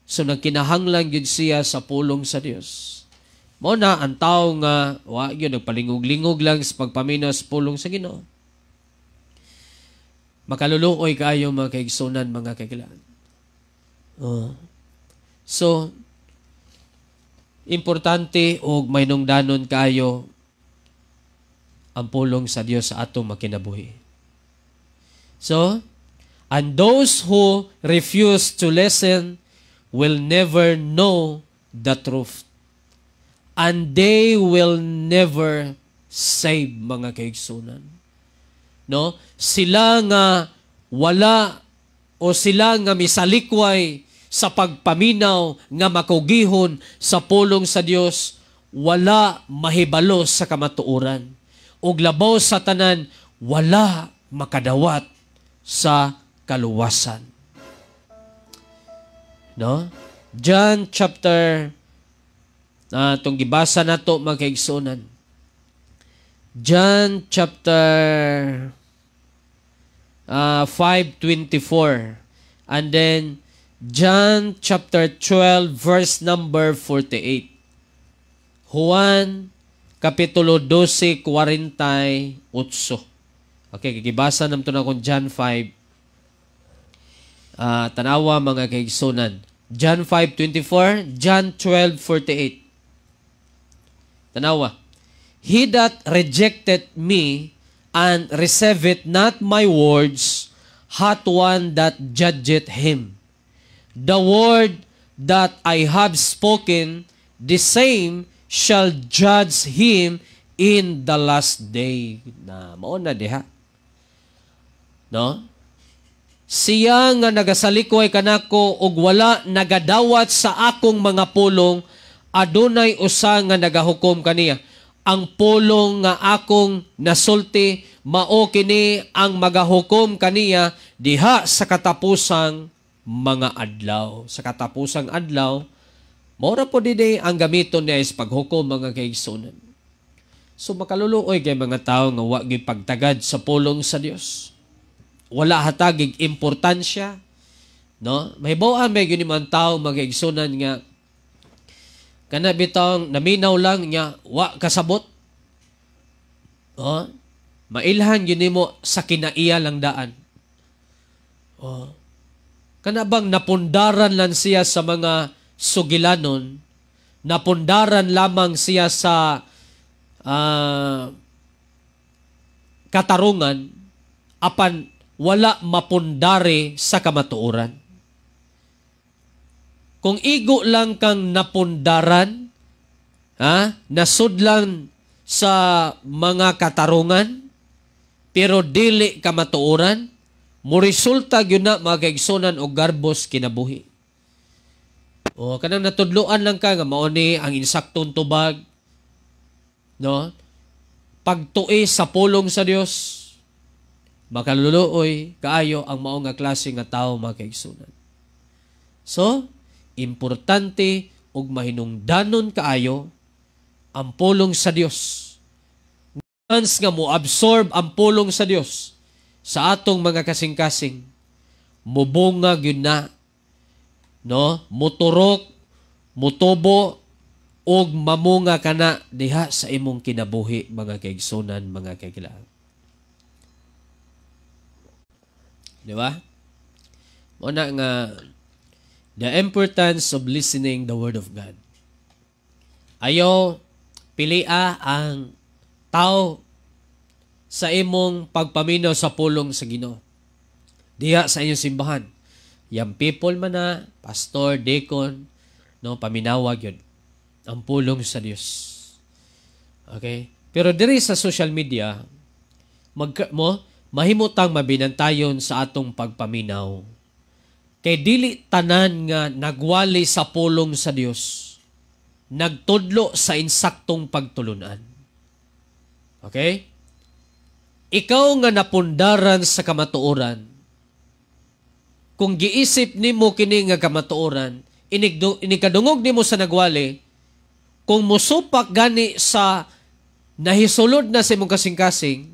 S1: So nagkinahanglan gyud siya sa pulong sa Dios. Mao na ang tawo nga wa gyud nagpalingog-lingog lang sa pagpaminaw sa pulong sa Ginoo. Makaluluoy kaayo mga kaigsunan, mga kagilaan. So, importante o mahinungdanon kaayo ang pulong sa Dios sa atong makinabuhi. So, and those who refuse to listen will never know the truth. And they will never save, mga kaigsunan. No? Sila nga wala o sila nga misalikway sa pagpaminaw nga makugihon sa pulong sa Dios, wala mahibalo sa kamatuoran. Ug labaw sa tanan, wala makadawat sa kaluwasan. No? John chapter itong gibasa nato mga kaigsunan. John chapter 5:24. And then John chapter 12 verse number 48. Juan kapitulo 12:48. Okay, gigibasa namto na kung John 5. Tanawa mga kaigsunan. John 5:24, John 12:48. Tanawa. He that rejected me and receiveth not my words hath one that judgeth him. The word that I have spoken, the same shall judge him in the last day. Na mao na diha. No? Siya nga nagasalikoy kanako ug wala nagadawat sa akong mga pulong, adunay usa nga nagahukom kaniya. Ang pulong nga akong nasulti, mao kini ang magahukom kaniya diha sa katapusang mga adlaw. Sa katapusang adlaw, mora po din ang gamiton niya is paghukom, mga kaigsunan. So makaluluoy kay mga tao nga wa gyud pagtagad sa pulong sa Dios. Wala hatagig importansya, no? Mahibaw-an may gyud man tao mga kaigsunan nga kana bitong naminaw lang niya wa kasabot. Oh, mailhan yun mo sa kinaiya lang daan. Oh. Kana bang napundaran lang siya sa mga sugilanon, napundaran lamang siya sa katarungan, apan wala mapundari sa kamatuoran. Kung igo lang kang napundaran, nasudlan sa mga katarungan, pero dili ka matuoran, murisulta yun na mga kaigsunan o garbos kinabuhi. O kanang natudluan lang ka nga mauni ang insaktong tubag, no? Pagtui sa pulong sa Dios, makaluluoy kaayo ang mao nga klase nga tao, mga kaigsunan. So, importante ug mahinungdanon kaayo ang pulong sa Dios. Once nga mo absorb ang pulong sa Dios sa atong mga kasing-kasing, mubungag yun na, no? Muturok, mutubo, ug mamunga ka na diha sa imong kinabuhi, mga kaigsunan, mga kagilaan. Di ba? Muna nga, the importance of listening the Word of God. Ayaw pilia ang tao sa imong pagpaminaw sa pulong sa Ginoo. Diha sa inyong simbahan. Yang people man na, pastor, deacon, no, paminawag yun. Ang pulong sa Dios. Okay? Pero diri sa social media, mahimutang mabinantayon sa atong pagpaminaw. Kay dili tanan nga nagwali sa pulong sa Dios, nagtudlo sa insaktong pagtulunan. Okay? Ikaw nga napundaran sa kamatuoran, kung giisip nimo kini nga kamatuoran, inikadungog nimo sa nagwali, kung musupak gani sa nahisulod na sa imong kasing-kasing,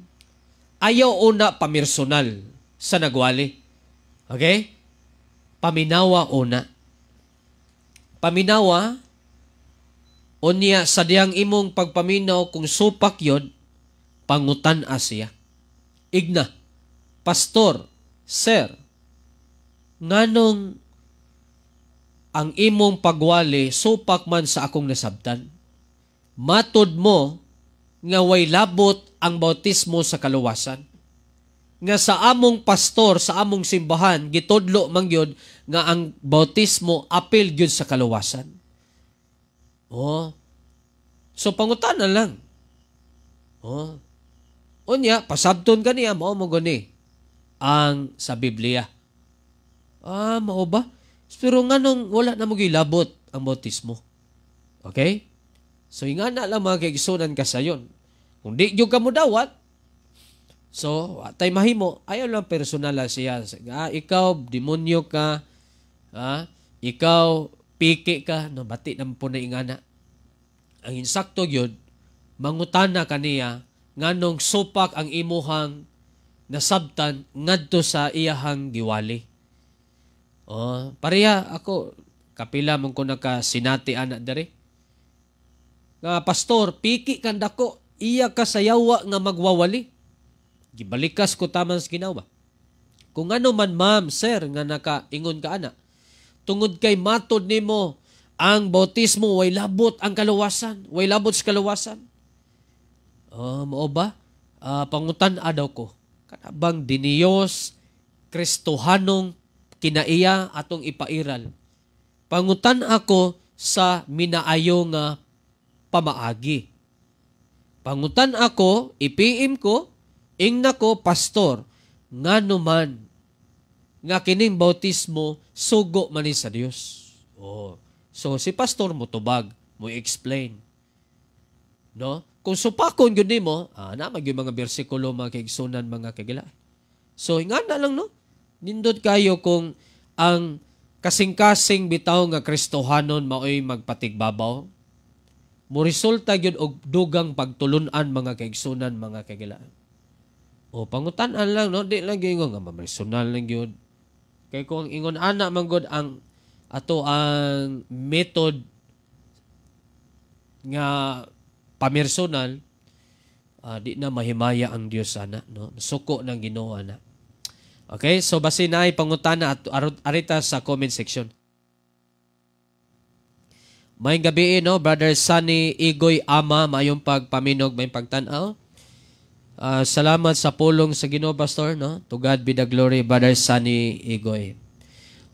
S1: ayaw una pamersonal sa nagwali. Okay? Paminawa una. Paminawa, unya sa diyang imong pagpaminaw kung supak yun, pangutan-a siya. Igna, pastor, sir, nganong ang imong pagwali supak man sa akong nasabtan? Matod mo nga way labot ang bautismo sa kaluwasan. Nga sa among pastor, sa among simbahan, gitudlo man gyud nga ang bautismo apil gyud sa kaluwasan. Oh. So pangutana lang. Oh. Unya, pasabton kaniya, mao mo gani ang sa Biblia. Mao ba? Pero nganong wala na mo gilabot ang bautismo. Okay? So ingana lang mga kaigsunan ka sayon. Kung di yung ka mo dawat, so atay mahimo, ayaw lang personal siya. Ikaw, demonyo ka, ikaw, piki ka, no, bati naman po na ingana. Ang insakto yun, mangutana kaniya, nganong supak ang imuhang nasabtan ngadto sa iyahang giwali. Pareha ako, kapila mong ko nakasinati anak dere. Nga pastor, piki kanda ko, iya ka sayawa nga magwawali. Gibalikas ko taman sa ginawa. Kung ano man ma'am, sir, nga nakaingon ka ana, tungod kay matod nimo ang bautismo, way labot ang kaluwasan, way labot sa kaluwasan. Mao ba? Pangutan-a daw ko. Kanabang diniyos, Kristohanong kinaiya atong ipairal. Pangutan ako sa minaayo nga pamaagi. Pangutan ako, ipiim ko, ingna ko, pastor, nga naman, nga kining bautismo, sugo man sa Dios. So si pastor mo tubag, mo explain. No? Kung supakon yun mo, namag yung mga bersikulo, mga kaigsunan, mga kagilaan. So, ingana lang, no? Nindot kayo kung ang kasing-kasing bitaw nga Kristohanon maoy magpatigbabaw, mo resulta yun og dugang pagtulunan mga kaigsunan, mga kagilaan. Pangutan-an lang, no? Di lang yun nga, personal lang yun. Kaya kung ingon ana manggod ang ang method nga pamersonal, di na mahimaya ang Dios ana, no? Suko ng Ginoo ana. Okay, so basi na ay pangutana at arita sa comment section. May gabi, no, Brother Sunny Igoy Ama, mayong pagpaminog, may pagtanaw. Salamat sa pulong sa Ginoo, Pastor, no? To God be the glory, Brother Sunny Igoy.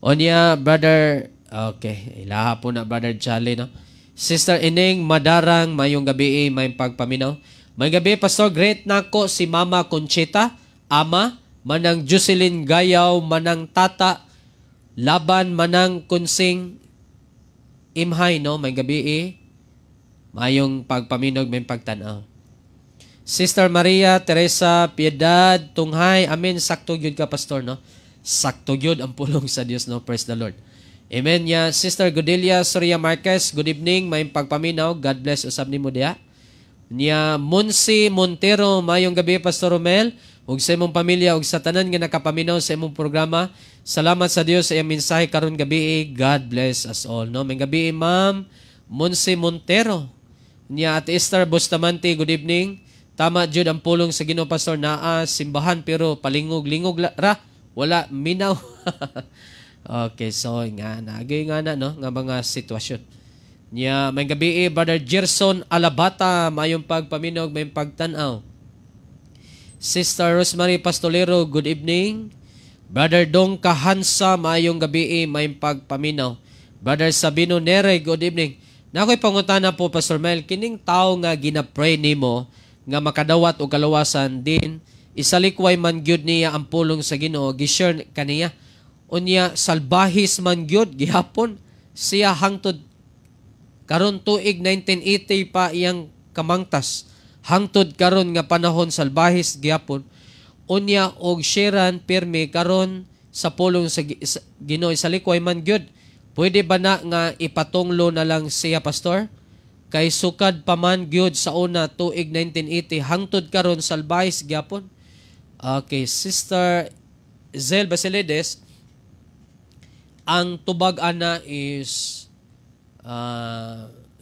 S1: Onya, Brother, okay, ilaha po na, Brother Charlie, no? Sister Ining Madarang, mayong gabi, may pagpaminaw. May gabi, Pastor, great nako si Mama Conchita, Ama, manang Jocelyn Gayaw, manang Tata, Laban, manang Kunsing, Imhay, no? May gabi, mayong pagpaminog, may pagtanaw. Sister Maria Teresa Piedad Tunghay, amen, sakto gyud ka, Pastor, no? Sakto gyud ang pulong sa Dios, no? Praise the Lord. Amen ya. Sister Godelia Soria Marquez, good evening, may pagpaminaw, God bless usab nimo diha. Nya Monsi Montero, mayong gabi, Pastor Romel, ug sa imong pamilya ug sa tanan nga nakapaminaw sa imong programa. Salamat sa Dios sa iyang mensahe karon gabi. God bless us all, no? May gabi, Ma'am Monsi Montero. Nya at Esther Bustamante, good evening. Tama jud ang pulong sa Ginoo, Pastor, naa simbahan pero palingog-lingog ra, wala minaw. Okay, so nga nagay nga na, no, nga mga sitwasyon. Nya may gabi, Brother Gerson Alabata, mayong pagpaminog, may pagtanaw. Sister Rosemary Pastolero, good evening. Brother Dong Kahansa, maayong gabi, may pagpaminaw. Brother Sabino Nere, good evening. Nakoy pangutana po, Pastor Mel, kining tao nga ginapray nimo nga makadawat o kalawasan din, isalikway man gyud niya ang pulong sa Ginoo, gi-share kaniya. Unya, salbahis man gyud gihapon siya hangtod karon tuig 1980 pa iyang kamangtas. Hangtod karon nga panahon salbahis gihapon. Unya og sharean pirmi karon sa pulong sa Ginoo, isalikway man gyud. Pwede ba na nga ipatunglo na lang siya, Pastor? Kay sukad pa man gyud sa una tuig 1980 hangtod karon salbahis gyapon. Okay, Sister Zel Basiledes, ang tubag ana is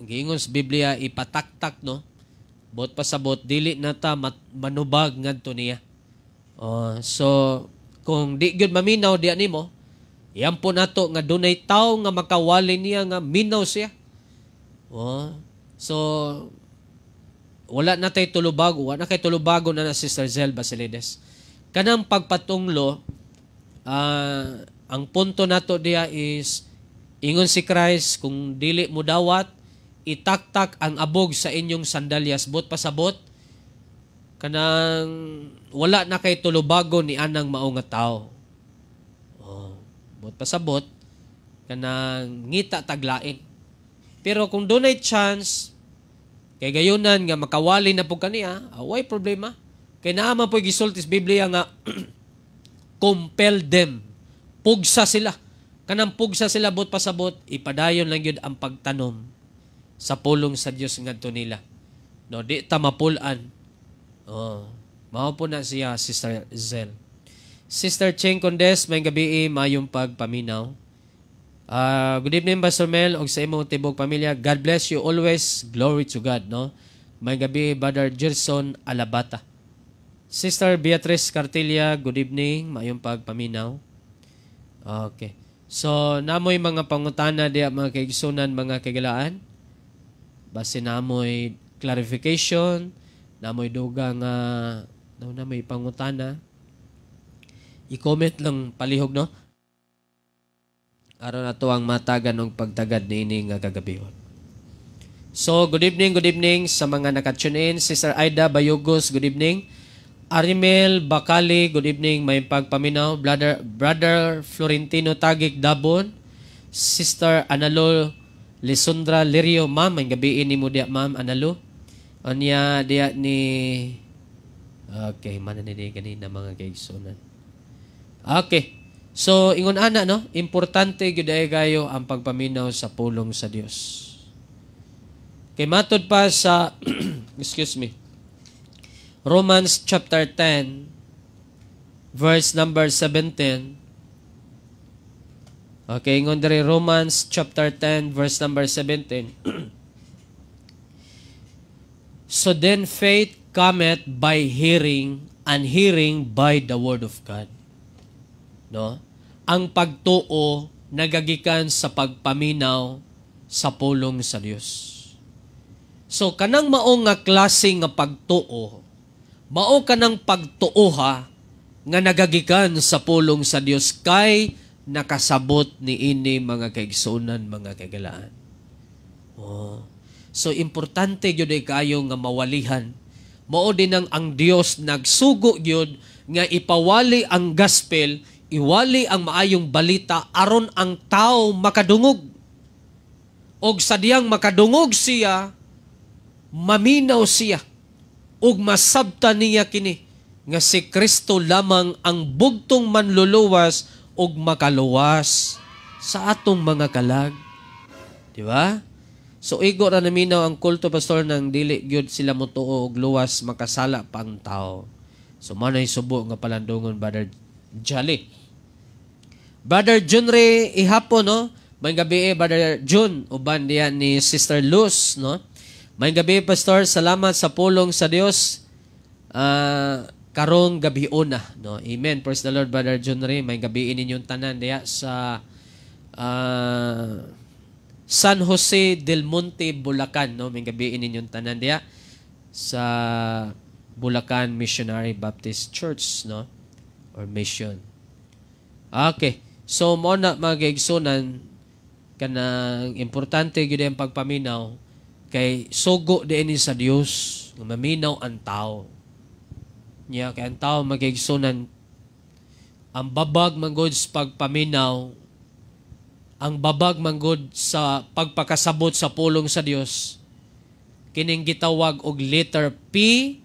S1: giingon sa Biblia ipataktak, no? Bot pasabot dili nata manubag ngadto niya. So kung di gyud maminaw di animo, iyan po nato nga dunay tawo nga makawali niya nga minaw siya. So wala na tay tulubago, wala na kay tulubago na Sister Zel Basiledes. Kanang pagpatunglo, ang punto nato diya is ingon si Christ, kung dili mo dawat, itaktak ang abog sa inyong sandalyas, bot pasabot, kanang wala na kay tulubago ni anang mao nga tao. Bot pasabot, kanang ngita taglain. Pero kung dunay chance, kay gayunan nga makawali na po kaniya, away problema. Kay naman po gisultis Biblia nga, compel them. Pugsa sila. Kanang pugsa sila bot pasabot, ipadayon lang yun ang pagtanom sa pulong sa Dios ngadto nila. No, di ta mapulan. Mao po na siya, Sister Zel. Sister Cheng Condes, may gabi mayong pagpaminaw. Good evening, Pastor Mel, og sa imong tibok pamilya. God bless you always. Glory to God, no? May gabi, Brother Gerson Alabata. Sister Beatrice Cartilla, good evening, mayong pagpaminaw. Okay. So, namoy mga pangutana diya, mga kaigsunan, mga kagalaan. Base namoy clarification, namoy dugang namoy pangutana. I-comment lang palihog, no? Aron na to ang matagan ng pagtagad ni ini nga kagabihon. So, good evening sa mga nakatune in. Sister Aida Bayugos, good evening. Arimel Bakali, good evening, may pagpaminaw. Brother Florentino Tagig Dabon. Sister Analo Lisundra Lirio, ma'am, may gabi ni mo diya, ma'am, Analo. Anya diya ni... Okay, mana ni diya ganina mga kaigsunan. Okay. So, ingon ana, no? Importante gyud ay gayo ang pagpaminaw sa pulong sa Dios. Kay matod pa sa excuse me. Romans chapter 10 verse number 17. Okay, ingon diri Romans chapter 10 verse number 17. So then faith cometh by hearing, and hearing by the word of God. No? Ang pagtuo nagagikan sa pagpaminaw sa pulong sa Dios. So kanang mao nga klase nga pagtuo, mao kanang pagtuoha nga nagagikan sa pulong sa Dios kay nakasabot ni ini mga kaigsunan, mga kagalaan. So importante gyud kayo nga mawalihan. Mao din ang Dios nagsugo gyud nga ipawali ang gospel, iwali ang maayong balita aron ang tao makadungog. Og sadyang makadungog siya, maminaw siya, ug masabtan niya kini nga si Kristo lamang ang bugtong manluluwas ug makaluwas sa atong mga kalag. Di ba? So igo ra naminaw ang kulto, pastor, nang dili gyud sila motuo og luwas makasala pang tao. So manay subo nga palandungon, Brother Jolly. Brother Jun Ray ihapon, no? May gabi Brother Jun, uban diyan ni Sister Luz, no? May gabi, pastor, salamat sa pulong sa Dios. Karong gabi una, no? Amen. Praise the Lord, Brother Jun Ray. May gabi ninyong tanan diya sa San Jose del Monte, Bulacan, no? May gabi ninyong tanan diya sa Bulacan Missionary Baptist Church, no? Or mission. Okay. So, mo na mga kaigsunan, kanang importante gyud ang pagpaminaw kay sugo diini sa Dios nga maminaw ang tao. Nya kay ang tao mga kaigsunan, ang babag manggod sa pagpaminaw, ang babag manggod sa pagpakasabot sa pulong sa Dios, kining gitawag og letter P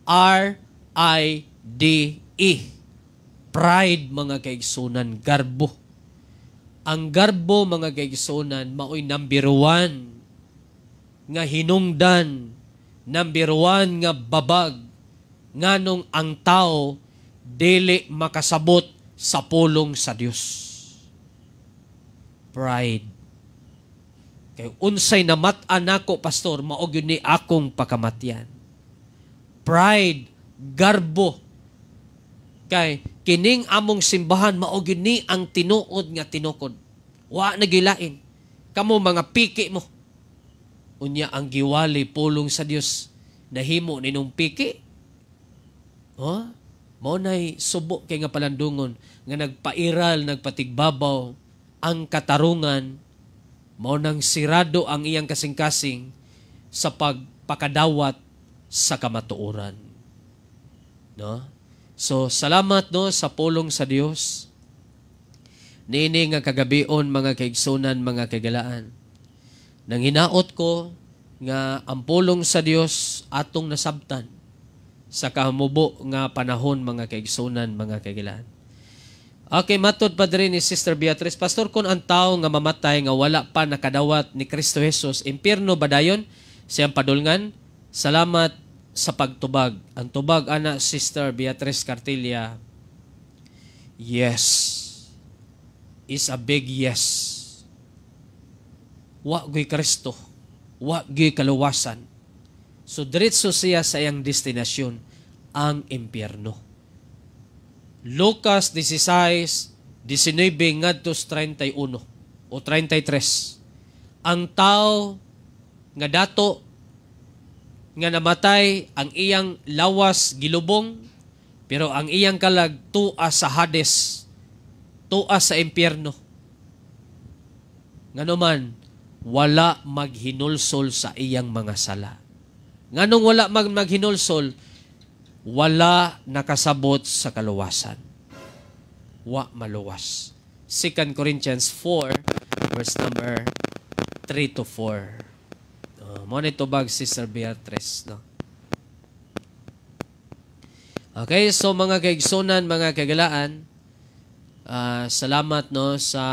S1: R I D E. Pride mga kaigsunan, garbo. Ang garbo mga kaigsunan maoy number 1 nga hinungdan, number 1 nga babag nganong ang tao dili makasabot sa pulong sa Dios. Pride. Kay unsay namat-an nako pastor, mao gyud ni akong pakamatyan. Pride, garbo. Kay kining among simbahan mao gyud ni ang tinuod nga tinukod. Wa nagilain. Kamo mga piki mo. Unya ang giwali pulong sa Dios nahimo ninong piki. Oh, mao nay subo kay nga palandungon nga nagpairal, nagpatigbabaw ang katarungan, mao nang sirado ang iyang kasing-kasing sa pagpakadawat sa kamatuoran. No? So, salamat no sa pulong sa Dios. Niini nga kagabion mga kaigsunan, mga kagalaan. Nang hinaot ko nga ang pulong sa Dios atong nasabtan sa kahamubo nga panahon mga kaigsunan, mga kagalaan. Okay, matod pa rin ni Sister Beatrice, Pastor, kung ang tao nga mamatay nga wala pa nakadawat ni Kristo Jesus, impyerno ba dayon siyang padulngan? Salamat sa pagtubag. Ang tubag, ana, Sister Beatrice Cartilla, yes. Is a big yes. Wa gay Kristo. Wa gay kaluwasan. So, diretso siya sa iyang destinasyon, ang impyerno. Lucas 16:19 ngadto 31 o 33. Ang tao nga dato nga namatay, ang iyang lawas gilubong, pero ang iyang kalag tua sa Hades, tua sa impyerno. Nganuman, wala maghinulsol sa iyang mga sala. Nganong wala maghinulsol? Wala nakasabot sa kaluwasan. Wa maluwas. 2 Corinthians 4, verse number 3 to 4. Mo na itubag, Sister Beatrice. No? Okay, so mga kaigsunan, mga kagalaan, salamat no sa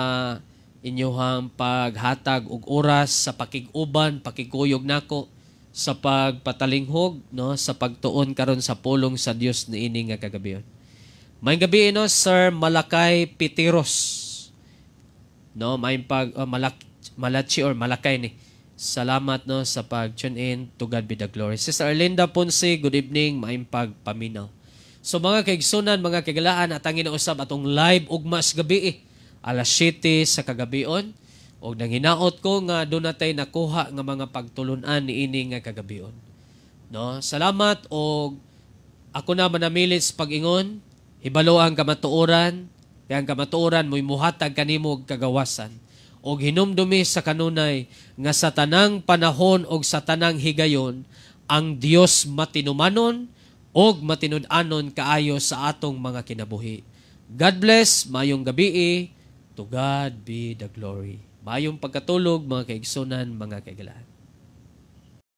S1: inyong paghatag og oras sa pakiguban, pakiguyog nako sa pagpatalinghog no sa pagtuon karon sa pulong sa Dios niini nga kagabion. Maayong gabi no Sir Malakay Pitiros. No, maayong Malachi or Malakay ni. Salamat no sa pag-tune in. To God be the glory. Sister Arlinda Ponce, good evening. Maayong pagpaminaw. So mga kaigsunan, mga kagalaan, at ang inausab atong live ugmas gabi alas 7 sa kagabion. O nang hinaot ko nga doon natay nakuha nga mga pagtulunan ni ini nga kagabion. No? Salamat o ako na manamilit sa pag-ingon, hibalo ang kamatuoran, kaya ang kamatuoran mo'y muhatag kanimo kagawasan. O hinumdumi sa kanunay nga sa tanang panahon o sa tanang higayon, ang Dios matinumanon o matinud-anon kaayo sa atong mga kinabuhi. God bless, mayong gabi. To God be the glory. Mayong pagkatulog, mga kaigsunan, mga kaigalaan.